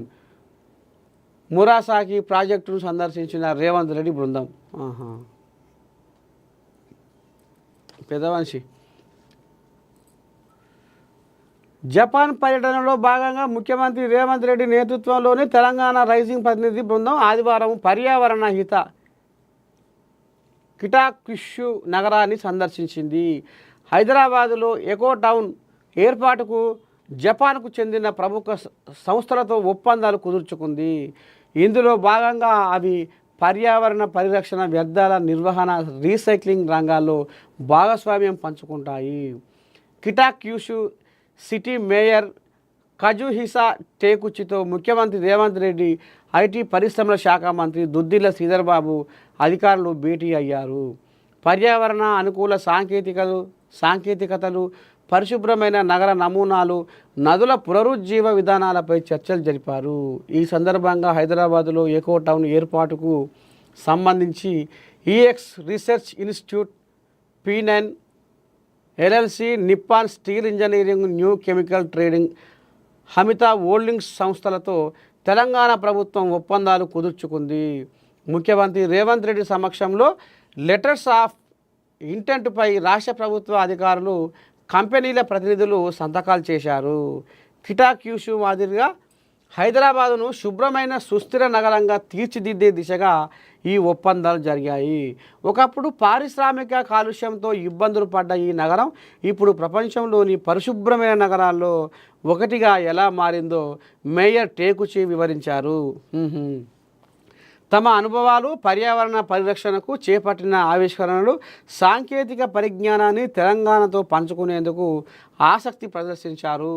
మురాసాకి ప్రాజెక్టును సందర్శించిన రేవంత్ రెడ్డి బృందం. పెద్దమనిషి జపాన్ పర్యటనలో భాగంగా ముఖ్యమంత్రి రేవంత్ రెడ్డి నేతృత్వంలోని తెలంగాణ రైజింగ్ ప్రతినిధి బృందం ఆదివారం పర్యావరణ హిత కిటాక్యుషు నగరాన్ని సందర్శించింది. హైదరాబాదులో ఎకో టౌన్ ఏర్పాటుకు జపాన్కు చెందిన ప్రముఖ సంస్థలతో ఒప్పందాలు కుదుర్చుకుంది. ఇందులో భాగంగా అవి పర్యావరణ పరిరక్షణ, వ్యర్థాల నిర్వహణ, రీసైక్లింగ్ రంగాల్లో భాగస్వామ్యం పంచుకుంటాయి. కిటాక్యుషు సిటీ మేయర్ కజుహిసా టేకుచితో ముఖ్యమంత్రి రేవంత్ రెడ్డి, ఐటీ పరిశ్రమల శాఖ మంత్రి దుద్దిల్ల శ్రీధర్బాబు అధికారులు భేటీ అయ్యారు. పర్యావరణ అనుకూల సాంకేతికతలు, పరిశుభ్రమైన నగర నమూనాలు, నదుల పునరుజ్జీవ విధానాలపై చర్చలు జరిపారు. ఈ సందర్భంగా హైదరాబాదులో ఎకో టౌన్ ఏర్పాటుకు సంబంధించి EX research institute, P9 LLC, Nippon steel engineering, new chemical trading, హమితా హోల్డింగ్స్ సంస్థలతో తెలంగాణ ప్రభుత్వం ఒప్పందాలు కుదుర్చుకుంది. ముఖ్యమంత్రి రేవంత్ రెడ్డి సమక్షంలో లెటర్స్ ఆఫ్ ఇంటెంట్పై రాష్ట్ర ప్రభుత్వ అధికారులు, కంపెనీల ప్రతినిధులు సంతకాలు చేశారు. కిటాక్యుషు మాదిరిగా హైదరాబాదును శుభ్రమైన సుస్థిర నగరంగా తీర్చిదిద్దే దిశగా ఈ ఒప్పందాలు జరిగాయి. ఒకప్పుడు పారిశ్రామిక కాలుష్యంతో ఇబ్బందులు పడ్డ ఈ నగరం ఇప్పుడు ప్రపంచంలోని పరిశుభ్రమైన నగరాల్లో ఒకటిగా ఎలా మారిందో మేయర్ టేకుచి వివరించారు. తమ అనుభవాలు, పర్యావరణ పరిరక్షణకు చేపట్టిన ఆవిష్కరణలు, సాంకేతిక పరిజ్ఞానాన్ని తెలంగాణతో పంచుకునేందుకు ఆసక్తి ప్రదర్శించారు.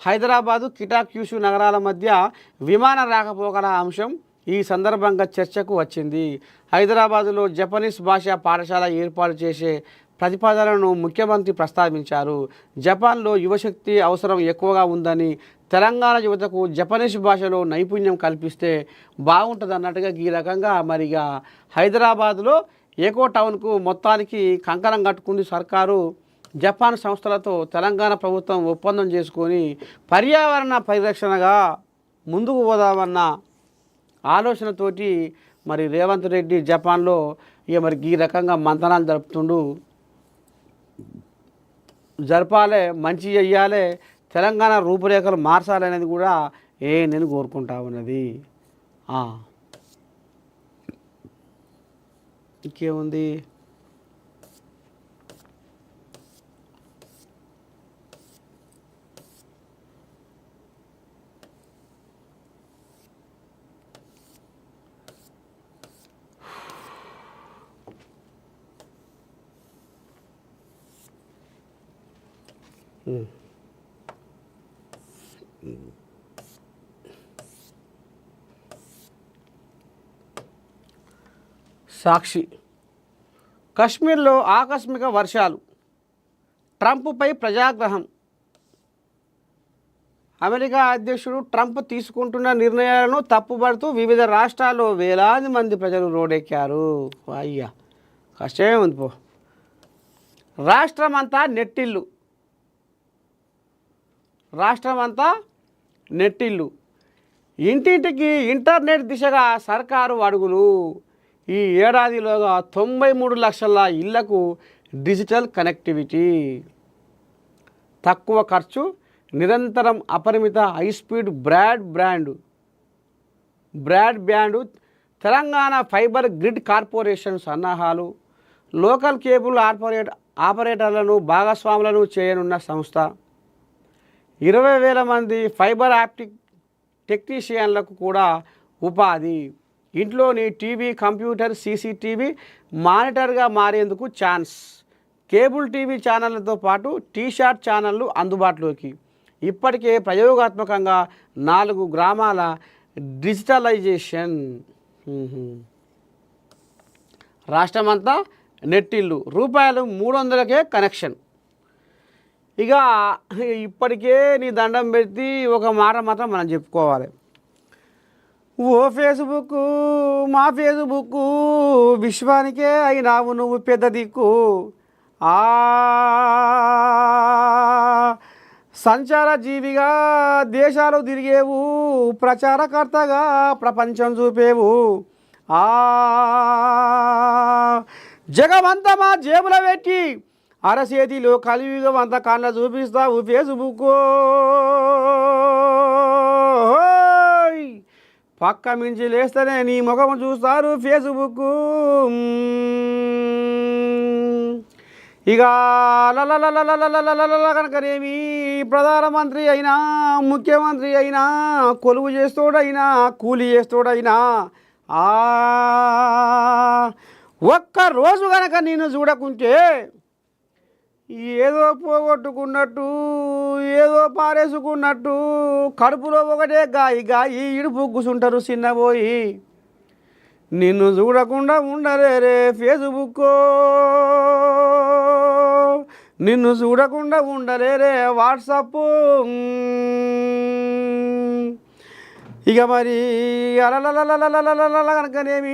హైదరాబాదు, కిటాక్యుషు నగరాల మధ్య విమాన రాకపోకల అంశం ఈ సందర్భంగా చర్చకు వచ్చింది. హైదరాబాదులో జపనీస్ భాషా పాఠశాల ఏర్పాటు చేసే ప్రతిపాదనను ముఖ్యమంత్రి ప్రస్తావించారు. జపాన్లో యువశక్తి అవసరం ఎక్కువగా ఉందని, తెలంగాణ యువతకు జపనీస్ భాషలో నైపుణ్యం కల్పిస్తే బాగుంటుంది అన్నట్టుగా ఈ రకంగా మరిగా హైదరాబాదులో ఎకో టౌన్కు మొత్తానికి కంకణం కట్టుకుంది సర్కారు. జపాన్ సంస్థలతో తెలంగాణ ప్రభుత్వం ఒప్పందం చేసుకొని పర్యావరణ పరిరక్షణగా ముందుకు పోదామన్న ఆలోచనతోటి మరి రేవంత్ రెడ్డి జపాన్లో ఇక మరి ఈ రకంగా మంతనాలు జరపాలి, మంచి చెయ్యాలి, తెలంగాణ రూపురేఖలు మార్చాలనేది కూడా నేను కోరుకుంటా ఉన్నది. ఇంకేముంది, సాక్షి, కశ్మీర్లో ఆకస్మిక వర్షాలు, ట్రంప్పై ప్రజాగ్రహం. అమెరికా అధ్యక్షుడు ట్రంప్ తీసుకుంటున్న నిర్ణయాలను తప్పుపడుతూ వివిధ రాష్ట్రాల్లో వేలాది మంది ప్రజలు రోడ్డెక్కారు. అయ్యా కష్టమే ఉంది పో. రాష్ట్రమంతా నెట్టిల్లు, ఇంటింటికి ఇంటర్నెట్ దిశగా సర్కారు అడుగులు. ఈ ఏడాదిలోగా 93 లక్షల ఇళ్లకు డిజిటల్ కనెక్టివిటీ, తక్కువ ఖర్చు, నిరంతరం అపరిమిత high speed broadband. Telangana fibre grid corporation సన్నాహాలు, లోకల్ కేబుల్ ఆపరేటర్లను భాగస్వాములను చేయనున్న సంస్థ. 20,000 మంది ఫైబర్ ఆప్టిక్ టెక్నీషియన్లకు కూడా ఉపాధి. ఇంట్లోని టీవీ, కంప్యూటర్, CCTV మానిటర్గా మారేందుకు ఛాన్స్. కేబుల్ టీవీ ఛానళ్లతో పాటు టీషార్ట్ ఛానళ్ళు అందుబాటులోకి. ఇప్పటికే ప్రయోగాత్మకంగా 4 గ్రామాల డిజిటలైజేషన్. రాష్ట్రమంతా నెట్టిల్లు, రూపాయలు 300కే కనెక్షన్. ఇక ఇప్పటికే నీ దండం పెట్టి ఒక మాట మాత్రం మనం చెప్పుకోవాలి. ఓ ఫేస్బుక్, మా ఫేస్బుక్, విశ్వానికే అయినావు నువ్వు పెద్ద దిక్కు. ఆ సంచార జీవిగా దేశాలు తిరిగేవు, ప్రచారకర్తగా ప్రపంచం చూపేవు. ఆ జగమంతా మా జేబులో పెట్టి అరచేతిలో కలియుగం అంతా కళ్ళ చూపిస్తావు ఫేస్బుక్. పక్క మించి లేస్తేనే నీ ముఖం చూస్తారు ఫేస్బుక్. ఇక కనుకనేమి ప్రధానమంత్రి అయినా, ముఖ్యమంత్రి అయినా, కొలువు చేస్తోడైనా, కూలి చేస్తోడైనా ఒక్కరోజు కనుక నేను చూడకుంటే ఏదో పోగొట్టుకున్నట్టు, ఏదో పారేసుకున్నట్టు కడుపులో ఒకటే గాయి గాయి ఇడుపు కూసుంటారు చిన్నబోయి. నిన్ను చూడకుండా ఉండలేరే ఫేస్బుక్, నిన్ను చూడకుండా ఉండలేరే వాట్సాప్. ఇక మరి అలలలలలలలల కనుకనేమి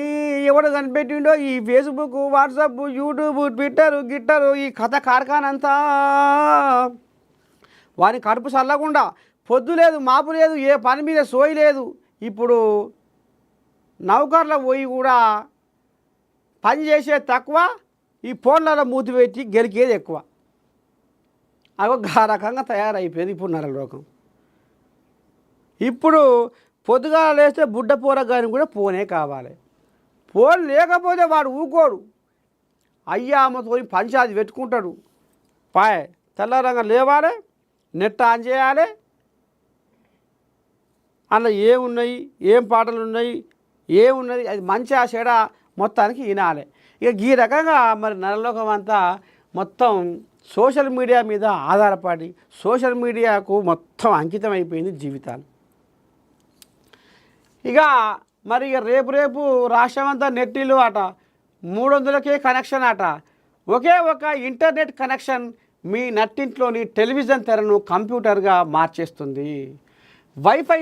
ఎవడు కనిపెట్టిండో ఈ ఫేస్బుక్, వాట్సాప్, యూట్యూబ్, ట్విట్టర్, గిట్టరు ఈ కథ కార్ఖానంతా వాని కడుపు చల్లకుండా పొద్దు లేదు, మాపు లేదు, ఏ పని మీద సోయి లేదు. ఇప్పుడు నౌకర్ల పోయి కూడా పని చేసేది తక్కువ, ఈ ఫోన్లలో మూతి పెట్టి గెలికేది ఎక్కువ. అవి ఆ రకంగా తయారైపోయింది ఇప్పుడు నరలోకం. ఇప్పుడు పొద్దుగా లేస్తే బుడ్డ పోరగాని కూడా ఫోనే కావాలి. ఫోన్ లేకపోతే వాడు ఊకోడు, అయ్యామతో పంచాయతీ పెట్టుకుంటాడు. పాయ్ తెల్లారంగా లేవాలి, నెట్ ఆన్ చేయాలి, అందులో ఏమున్నాయి, ఏం పాటలు ఉన్నాయి, ఏమున్నది, అది మంచి ఆ చెడ మొత్తానికి వినాలి. ఇక ఈ రకంగా మరి నరలోకం అంతా మొత్తం సోషల్ మీడియా మీద ఆధారపడి సోషల్ మీడియాకు మొత్తం అంకితం అయిపోయింది జీవితాలు. ఇక మరి ఇక రేపు రాష్ట్రమంతా నెట్టిల్లు అట, 300కే కనెక్షన్ అట. ఒకే ఒక ఇంటర్నెట్ కనెక్షన్ మీ నట్టింట్లోని టెలివిజన్ తెరను కంప్యూటర్గా మార్చేస్తుంది. వైఫై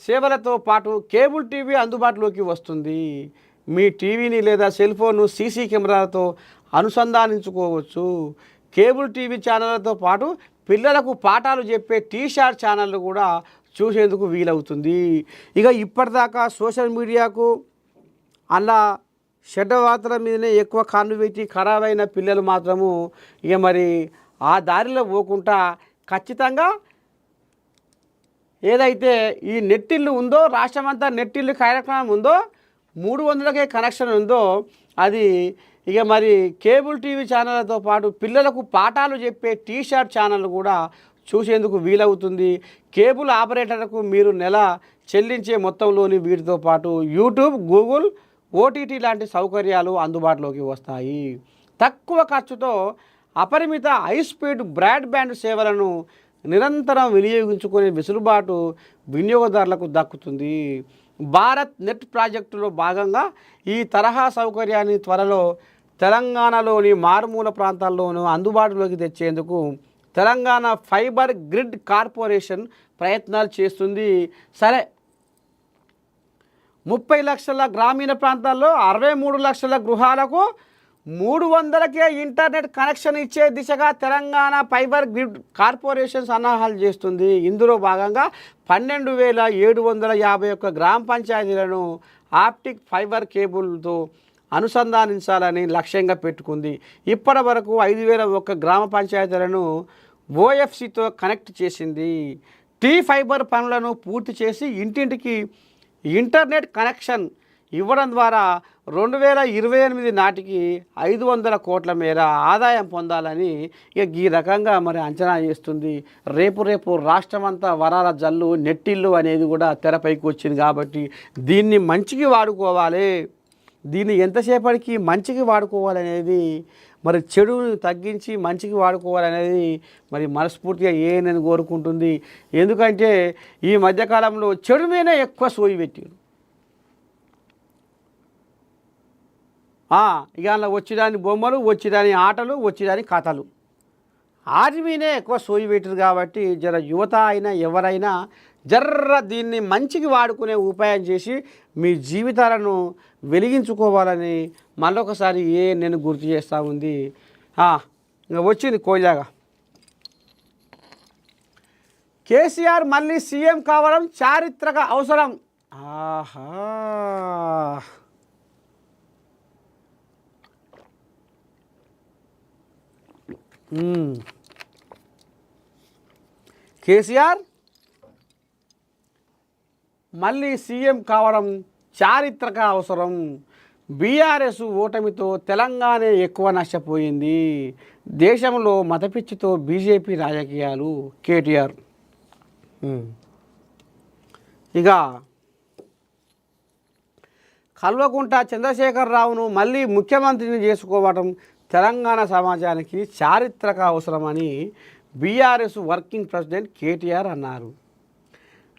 సేవలతో పాటు కేబుల్ టీవీ అందుబాటులోకి వస్తుంది. మీ టీవీని లేదా సెల్ ఫోన్ను సీసీ కెమెరాలతో అనుసంధానించుకోవచ్చు. కేబుల్ టీవీ ఛానళ్ళతో పాటు పిల్లలకు పాఠాలు చెప్పే టీషార్ట్ ఛానళ్ళు కూడా చూసేందుకు వీలవుతుంది. ఇక ఇప్పటిదాకా సోషల్ మీడియాకు అలా చెడ్డ వార్తల మీదనే ఎక్కువ కన్ను పెట్టి ఖరాబ్ అయిన పిల్లలు మాత్రము ఇక మరి ఆ దారిలో పోకుండా ఖచ్చితంగా ఏదైతే ఈ నెట్టిల్లు ఉందో, రాష్ట్రమంతా నెట్టిల్లు కార్యక్రమం ఉందో, 300కే కనెక్షన్ ఉందో, అది ఇక మరి కేబుల్ టీవీ ఛానళ్ళతో పాటు పిల్లలకు పాఠాలు చెప్పే టీషార్ట్ ఛానల్ కూడా చూసేందుకు వీలవుతుంది. కేబుల్ ఆపరేటర్కు మీరు నెల చెల్లించే మొత్తంలోని వీటితో పాటు యూట్యూబ్, గూగుల్, ఓటీటీ లాంటి సౌకర్యాలు అందుబాటులోకి వస్తాయి. తక్కువ ఖర్చుతో అపరిమిత హై స్పీడ్ బ్రాడ్బ్యాండ్ సేవలను నిరంతరం వినియోగించుకునే వెసులుబాటు వినియోగదారులకు దక్కుతుంది. భారత్ నెట్ ప్రాజెక్టులో భాగంగా ఈ తరహా సౌకర్యాన్ని త్వరలో తెలంగాణలోని మారుమూల ప్రాంతాల్లోనూ అందుబాటులోకి తెచ్చేందుకు తెలంగాణ ఫైబర్ గ్రిడ్ కార్పొరేషన్ ప్రయత్నాలు చేస్తుంది. సరే, 30 లక్షల గ్రామీణ ప్రాంతాల్లో 63 లక్షల గృహాలకు 300కే ఇంటర్నెట్ కనెక్షన్ ఇచ్చే దిశగా తెలంగాణ ఫైబర్ గ్రిడ్ కార్పొరేషన్ సన్నాహాలు చేస్తుంది. ఇందులో భాగంగా 12,751 గ్రామ పంచాయతీలను ఆప్టిక్ ఫైబర్ కేబుల్తో అనుసంధానించాలని లక్ష్యంగా పెట్టుకుంది. ఇప్పటి వరకు 5,001 గ్రామ పంచాయతీలను ఓఎఫ్సితో కనెక్ట్ చేసింది. టీ ఫైబర్ పనులను పూర్తి చేసి ఇంటింటికి ఇంటర్నెట్ కనెక్షన్ ఇవ్వడం ద్వారా 2028 నాటికి 500 కోట్ల మేర ఆదాయం పొందాలని ఇక ఈ రకంగా మరి అంచనా చేస్తుంది. రేపు రాష్ట్రమంతా వరాల జల్లు, నెట్టిల్లు అనేది కూడా తెరపైకి వచ్చింది. కాబట్టి దీన్ని మంచికి వాడుకోవాలి. దీన్ని ఎంతసేపటికి మంచికి వాడుకోవాలనేది, మరి చెడుని తగ్గించి మంచికి వాడుకోవాలనేది మరి మనస్ఫూర్తిగా నేను కోరుకుంటుంది. ఎందుకంటే ఈ మధ్యకాలంలో చెడు మీదనే ఎక్కువ సోయి పెట్టారు. ఇక అలా వచ్చిదాని బొమ్మలు, వచ్చిదాని ఆటలు, వచ్చిదాని కథలు, ఆర్మీనే ఎక్కువ సోయి పెట్టరు కాబట్టి జర యువత అయినా ఎవరైనా జర్ర దీన్ని మంచికి వాడుకునే ఉపాయం చేసి మీ జీవితాలను వెలిగించుకోవాలని మళ్ళొకసారి నేను గుర్తు చేస్తూ ఉంది. ఇంకా వచ్చింది కోయిలాగా. కేసీఆర్ మళ్ళీ సీఎం కావడం చారిత్రక అవసరం. ఆహా, కేసీఆర్ మళ్ళీ సీఎం కావడం చారిత్రక అవసరం. బీఆర్ఎస్ ఓటమితో తెలంగాణ ఎక్కువ నష్టపోయింది. దేశంలో మతపిచ్చితో బీజేపీ రాజకీయాలు. కేటీఆర్ ఇక కల్వకుంట్ల చంద్రశేఖరరావును మళ్ళీ ముఖ్యమంత్రిని చేసుకోవడం తెలంగాణ సమాజానికి చారిత్రక అవసరమని బీఆర్ఎస్ వర్కింగ్ ప్రెసిడెంట్ కేటీఆర్ అన్నారు.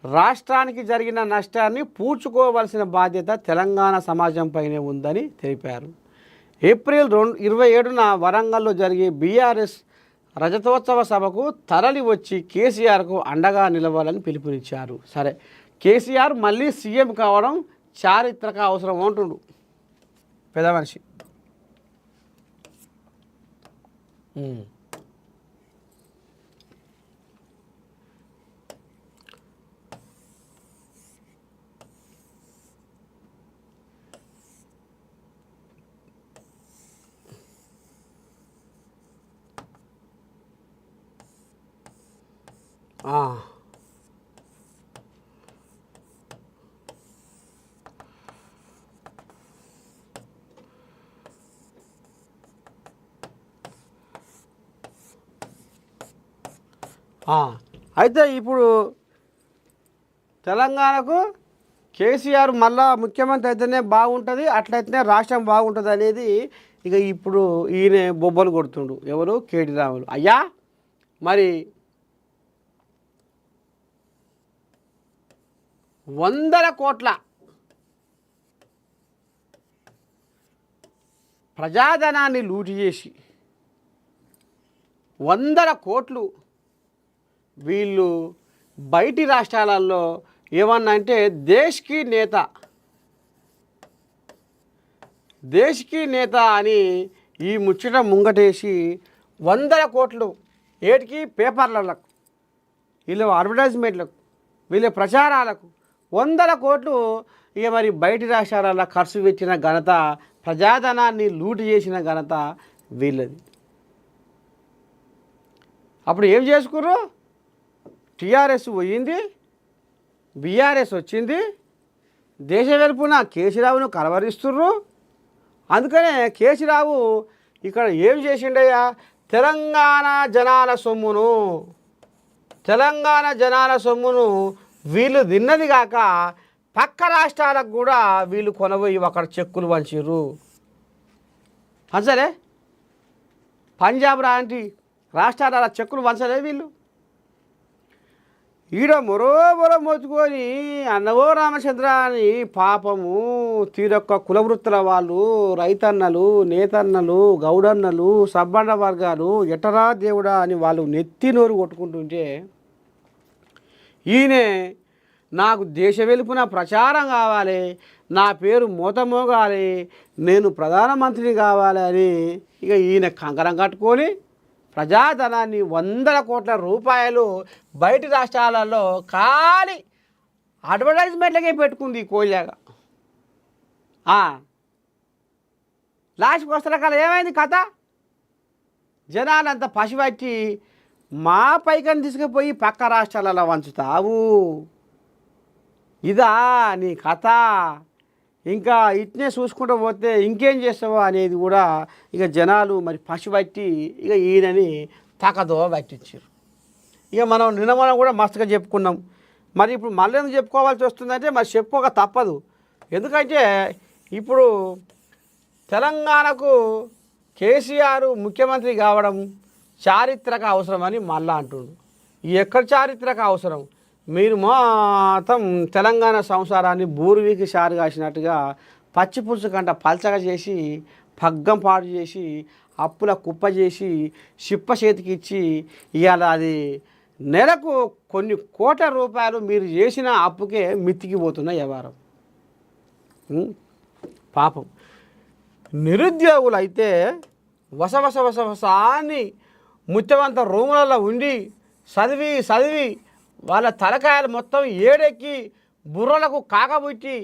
రాష్ట్రానికి జరిగిన నష్టాన్ని పూడ్చుకోవాల్సిన బాధ్యత తెలంగాణ సమాజంపైనే ఉందని తెలిపారు. ఏప్రిల్ 27న వరంగల్లో జరిగే బీఆర్ఎస్ రజతోత్సవ సభకు తరలి వచ్చి కేసీఆర్కు అండగా నిలవాలని పిలుపునిచ్చారు. సరే, కేసీఆర్ మళ్ళీ సీఎం కావడం చారిత్రక అవసరం అంటుండు పెద్ద మనిషి. అయితే ఇప్పుడు తెలంగాణకు కేసీఆర్ మళ్ళా ముఖ్యమంత్రి అయితేనే బాగుంటుంది, అట్లయితేనే రాష్ట్రం బాగుంటుంది అనేది ఇక ఇప్పుడు ఈయన బొబ్బలు కొడుతుండు. ఎవరు? కేటీ రాములు. అయ్యా మరి 100 కోట్ల ప్రజాధనాన్ని లూటి చేసి 100 కోట్లు వీళ్ళు బయటి రాష్ట్రాలలో ఏమన్నా అంటే దేశ్కి నేత అని ఈ ముచ్చట ముంగటేసి 100 కోట్లు ఏటికి? పేపర్లకు, వీళ్ళ అడ్వర్టైజ్మెంట్లకు, వీళ్ళ ప్రచారాలకు 100 కోట్లు ఇక మరి బయటి రాష్ట్రాలలో ఖర్చు పెట్టిన ఘనత, ప్రజాధనాన్ని లూటు చేసిన ఘనత వీళ్ళది. అప్పుడు ఏం చేసుకుర్రు? టీఆర్ఎస్ పోయింది, బీఆర్ఎస్ వచ్చింది, దేశ వెలుపున కేసీరావును కలవరిస్తుర్రు. అందుకనే కేసీరావు ఇక్కడ ఏం చేసిండయ్యా? తెలంగాణ జనాల సొమ్మును వీళ్ళు తిన్నది కాక పక్క రాష్ట్రాలకు కూడా వీళ్ళు కొనబోయి అక్కడ చెక్కులు పంచిర్రు. పంచలే? పంజాబ్ లాంటి రాష్ట్రాల చెక్కులు పంచలే వీళ్ళు. ఈడ మొరో మొత్తుకొని అన్నవో రామచంద్ర అని పాపము తీరొక్క కులవృత్తుల వాళ్ళు, రైతన్నలు, నేతన్నలు, గౌడన్నలు, సబ్బండ వర్గాలు ఎటరా దేవుడా అని వాళ్ళు నెత్తి నోరు కొట్టుకుంటుంటే ఈయనే నాకు దేశ వెలుపున ప్రచారం కావాలి, నా పేరు మోతమోగాలి, నేను ప్రధానమంత్రిని కావాలి అని ఇక ఈయన కంకరం కట్టుకొని ప్రజాధనాన్ని 100 కోట్ల రూపాయలు బయటి రాష్ట్రాలలో ఖాళీ అడ్వర్టైజ్మెంట్లకే పెట్టుకుంది ఈ కోయిలాగా. లాస్ట్కి వస్తున్న కాలం ఏమైంది కథ? జనాలంతా పసిబట్టి మా పైకని తీసుకుపోయి పక్క రాష్ట్రాలలో వంచుతావు, ఇదా నీ కథ? ఇంకా ఇట్నే చూసుకుంటూ పోతే ఇంకేం చేస్తావో అనేది కూడా ఇక జనాలు మరి పసిబట్టి ఇక ఈయనని తాకదో పట్టించారు. ఇక మనం కూడా మస్తుగా చెప్పుకున్నాం. మరి ఇప్పుడు మళ్ళీ ఎందుకు చెప్పుకోవాల్సి వస్తుందంటే మరి చెప్పుకోక తప్పదు. ఎందుకంటే ఇప్పుడు తెలంగాణకు కేసీఆర్ ముఖ్యమంత్రి కావడం చారిత్రక అవసరమని మళ్ళా అంటుండు. ఎక్కడ చారిత్రక అవసరం? మీరు మొత్తం తెలంగాణ సంసారాన్ని బూరువికి షారు కాసినట్టుగా పచ్చి పులుసు కంట పల్చగా చేసి పగ్గం పాడు చేసి అప్పుల కుప్ప చేసి షిప్ప చేతికి ఇచ్చి ఇవాళ అది నెలకు కొన్ని కోట్ల రూపాయలు మీరు చేసిన అప్పుకే మితికిపోతున్న వ్యవహారం. పాపం నిరుద్యోగులు అయితే వస అని ముత్యమంత రూములలో ఉండి చదివి వాళ్ళ తలకాయలు మొత్తం ఏడెక్కి బుర్రలకు కాకబుట్టి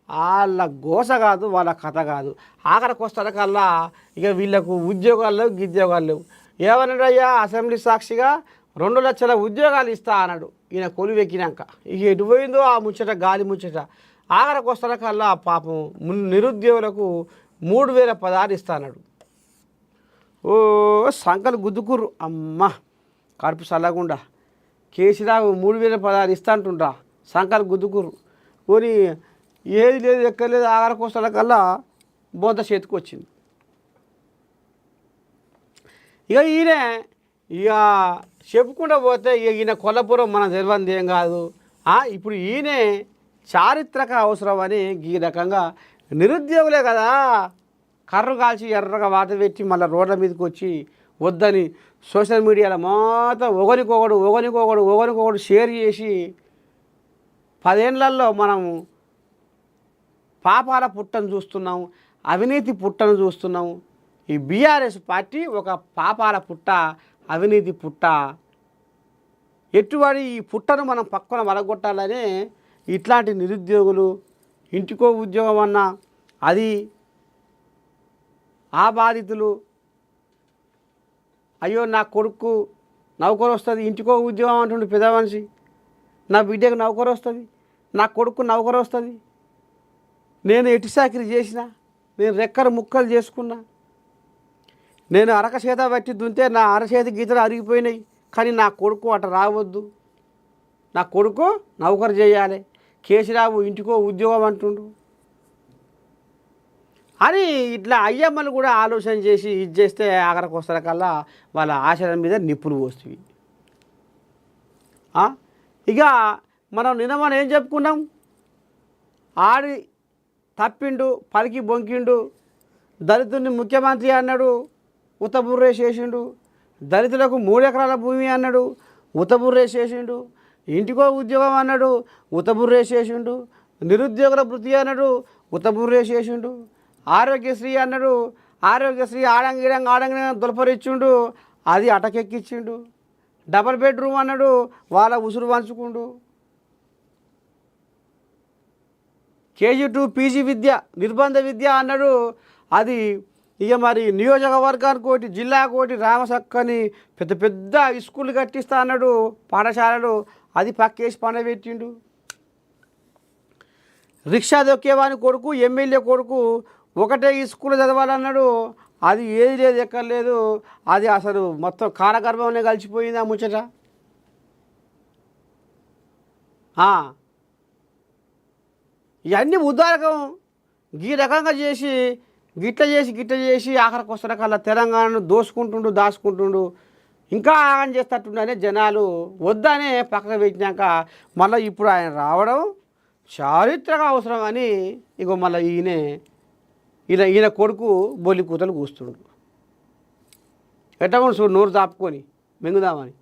వాళ్ళ గోస కాదు, వాళ్ళ కథ కాదు. ఆఖరికి వస్తారకల్లా ఇక వీళ్ళకు ఉద్యోగాలు లేవు, గిద్యోగాలు లేవు. ఏమన్నాడయ్యా అసెంబ్లీ సాక్షిగా 2 లక్షల ఉద్యోగాలు ఇస్తా అన్నాడు ఈయన కొలువెక్కినాక. ఇక ఎటు పోయిందో ఆ ముచ్చట, గాలి ముచ్చట. ఆఖరికి వస్తారకల్లా పాపం నిరుద్యోగులకు 3000 పదాలు ఇస్తా అన్నాడు. ఓ సంకలు గుద్దుకుర్రు. అమ్మ కడుపు చల్లగుండా కేసీరావు 3000 పదాలు ఇస్తా అంటుండ్రా, సంకలు గుద్దుకుర్రు. పోనీ ఏది లేదు ఎక్కలేదు. ఆఖరికి వస్తారకల్లా బొంత చేతికి వచ్చింది. ఇక ఈయన ఇక చెప్పుకుంటూ పోతే ఇక ఈయన కొల్లపురం మనం తెలియంది ఏం కాదు. ఇప్పుడు ఈయనే చారిత్రక అవసరం అని ఈ రకంగా నిరుద్యోగులే కదా కర్రు కాల్చి ఎర్రగా వాత పెట్టి మళ్ళీ రోడ్ల మీదకి వచ్చి వద్దని సోషల్ మీడియాలో మొత్తం ఒకరికొకడు షేర్ చేసి 10 ఏళ్లలో మనము పాపాల పుట్టను చూస్తున్నాము, అవినీతి పుట్టను చూస్తున్నాము. ఈ బీఆర్ఎస్ పార్టీ ఒక పాపాల పుట్ట, అవినీతి పుట్ట. ఎటువంటి ఈ పుట్టను మనం పక్కన వలగొట్టాలనే ఇట్లాంటి నిరుద్యోగులు ఇంటికో ఉద్యోగం అన్నా అది ఆ బాధితులు అయ్యో నా కొడుకు నౌకరు వస్తుంది, ఇంటికో ఉద్యోగం అంటుండే పెద్ద మనిషి, నా బిడ్డకు నౌకరు వస్తుంది, నా కొడుకు నౌకరు వస్తుంది, నేను ఎటు చాకిరీ చేసిన, నేను రెక్కలు ముక్కలు చేసుకున్నా, నేను అరక చేత బట్టి దుంతే నా అరచేతి గీతలు అరిగిపోయినాయి, కానీ నా కొడుకు అట రావద్దు, నా కొడుకు నౌకరు చేయాలి, కేసీరావు ఇంటికో ఉద్యోగం అంటుండు అని ఇట్లా అయ్యమ్మలు కూడా ఆలోచన చేసి ఇది చేస్తే ఆఖరికి వస్తారకల్లా వాళ్ళ ఆశయం మీద నిప్పులు పోస్తుంది. ఇక మనం ఏం చెప్పుకున్నాం, ఆడి తప్పిండు, పలికి బొంకిండు, దళితుడిని ముఖ్యమంత్రి అన్నాడు, ఉత్తబుర్రేసేసిండు, దళితులకు 3 ఎకరాల భూమి అన్నాడు, ఉత్తబుర్రేసేసిండు, ఇంటికో ఉద్యోగం అన్నాడు, ఉత్తబుర్రేసేసిండు, నిరుద్యోగుల వృత్తి అన్నాడు, ఉత్తబుర్రేసేసిండు, ఆరోగ్యశ్రీ అన్నాడు, ఆరోగ్యశ్రీ ఆడంగిడంగా దులపరిచ్చిండు, అది అటకెక్కిచ్చిండు, డబల్ బెడ్రూమ్ అన్నాడు, వాళ్ళ ఉసురు పంచుకుండు, కేజీ 2 పీజీ విద్య నిర్బంధ విద్య అన్నాడు, అది ఇక మరి నియోజకవర్గానికి ఒకటి జిల్లాకు ఒకటి రామసక్కని పెద్ద పెద్ద స్కూళ్ళు కట్టిస్తా అన్నాడు, పాఠశాలలు, అది పక్కేసి పండబెట్టిండు. రిక్షా దొక్కేవాని కొడుకు ఎమ్మెల్యే కొడుకు ఒకటే ఈ స్కూల్ చదవాలన్నాడు, అది ఏది లేదు ఎక్కర్లేదు, అది అసలు మొత్తం కాలగర్భంలో కలిసిపోయింది ఆ ముచ్చట. ఇవన్నీ ఉదారకం ఈ రకంగా చేసి గిట్ల చేసి ఆఖరికి వస్తున్న తెలంగాణను దాచుకుంటుండు ఇంకా ఆగం చేస్తట్టుండనే జనాలు వద్దనే పక్కకు పెట్టినాక మళ్ళీ ఇప్పుడు ఆయన రావడం చారిత్రక అవసరం అని ఇగో మళ్ళీ ఈయన కొడుకు బొల్లి కూతలు కూస్తుండు. ఎట్టకుండా చూడు నోరు దాపుకొని మింగుదామని.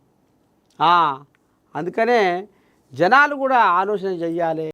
అందుకనే జనాలు కూడా ఆలోచన చెయ్యాలి.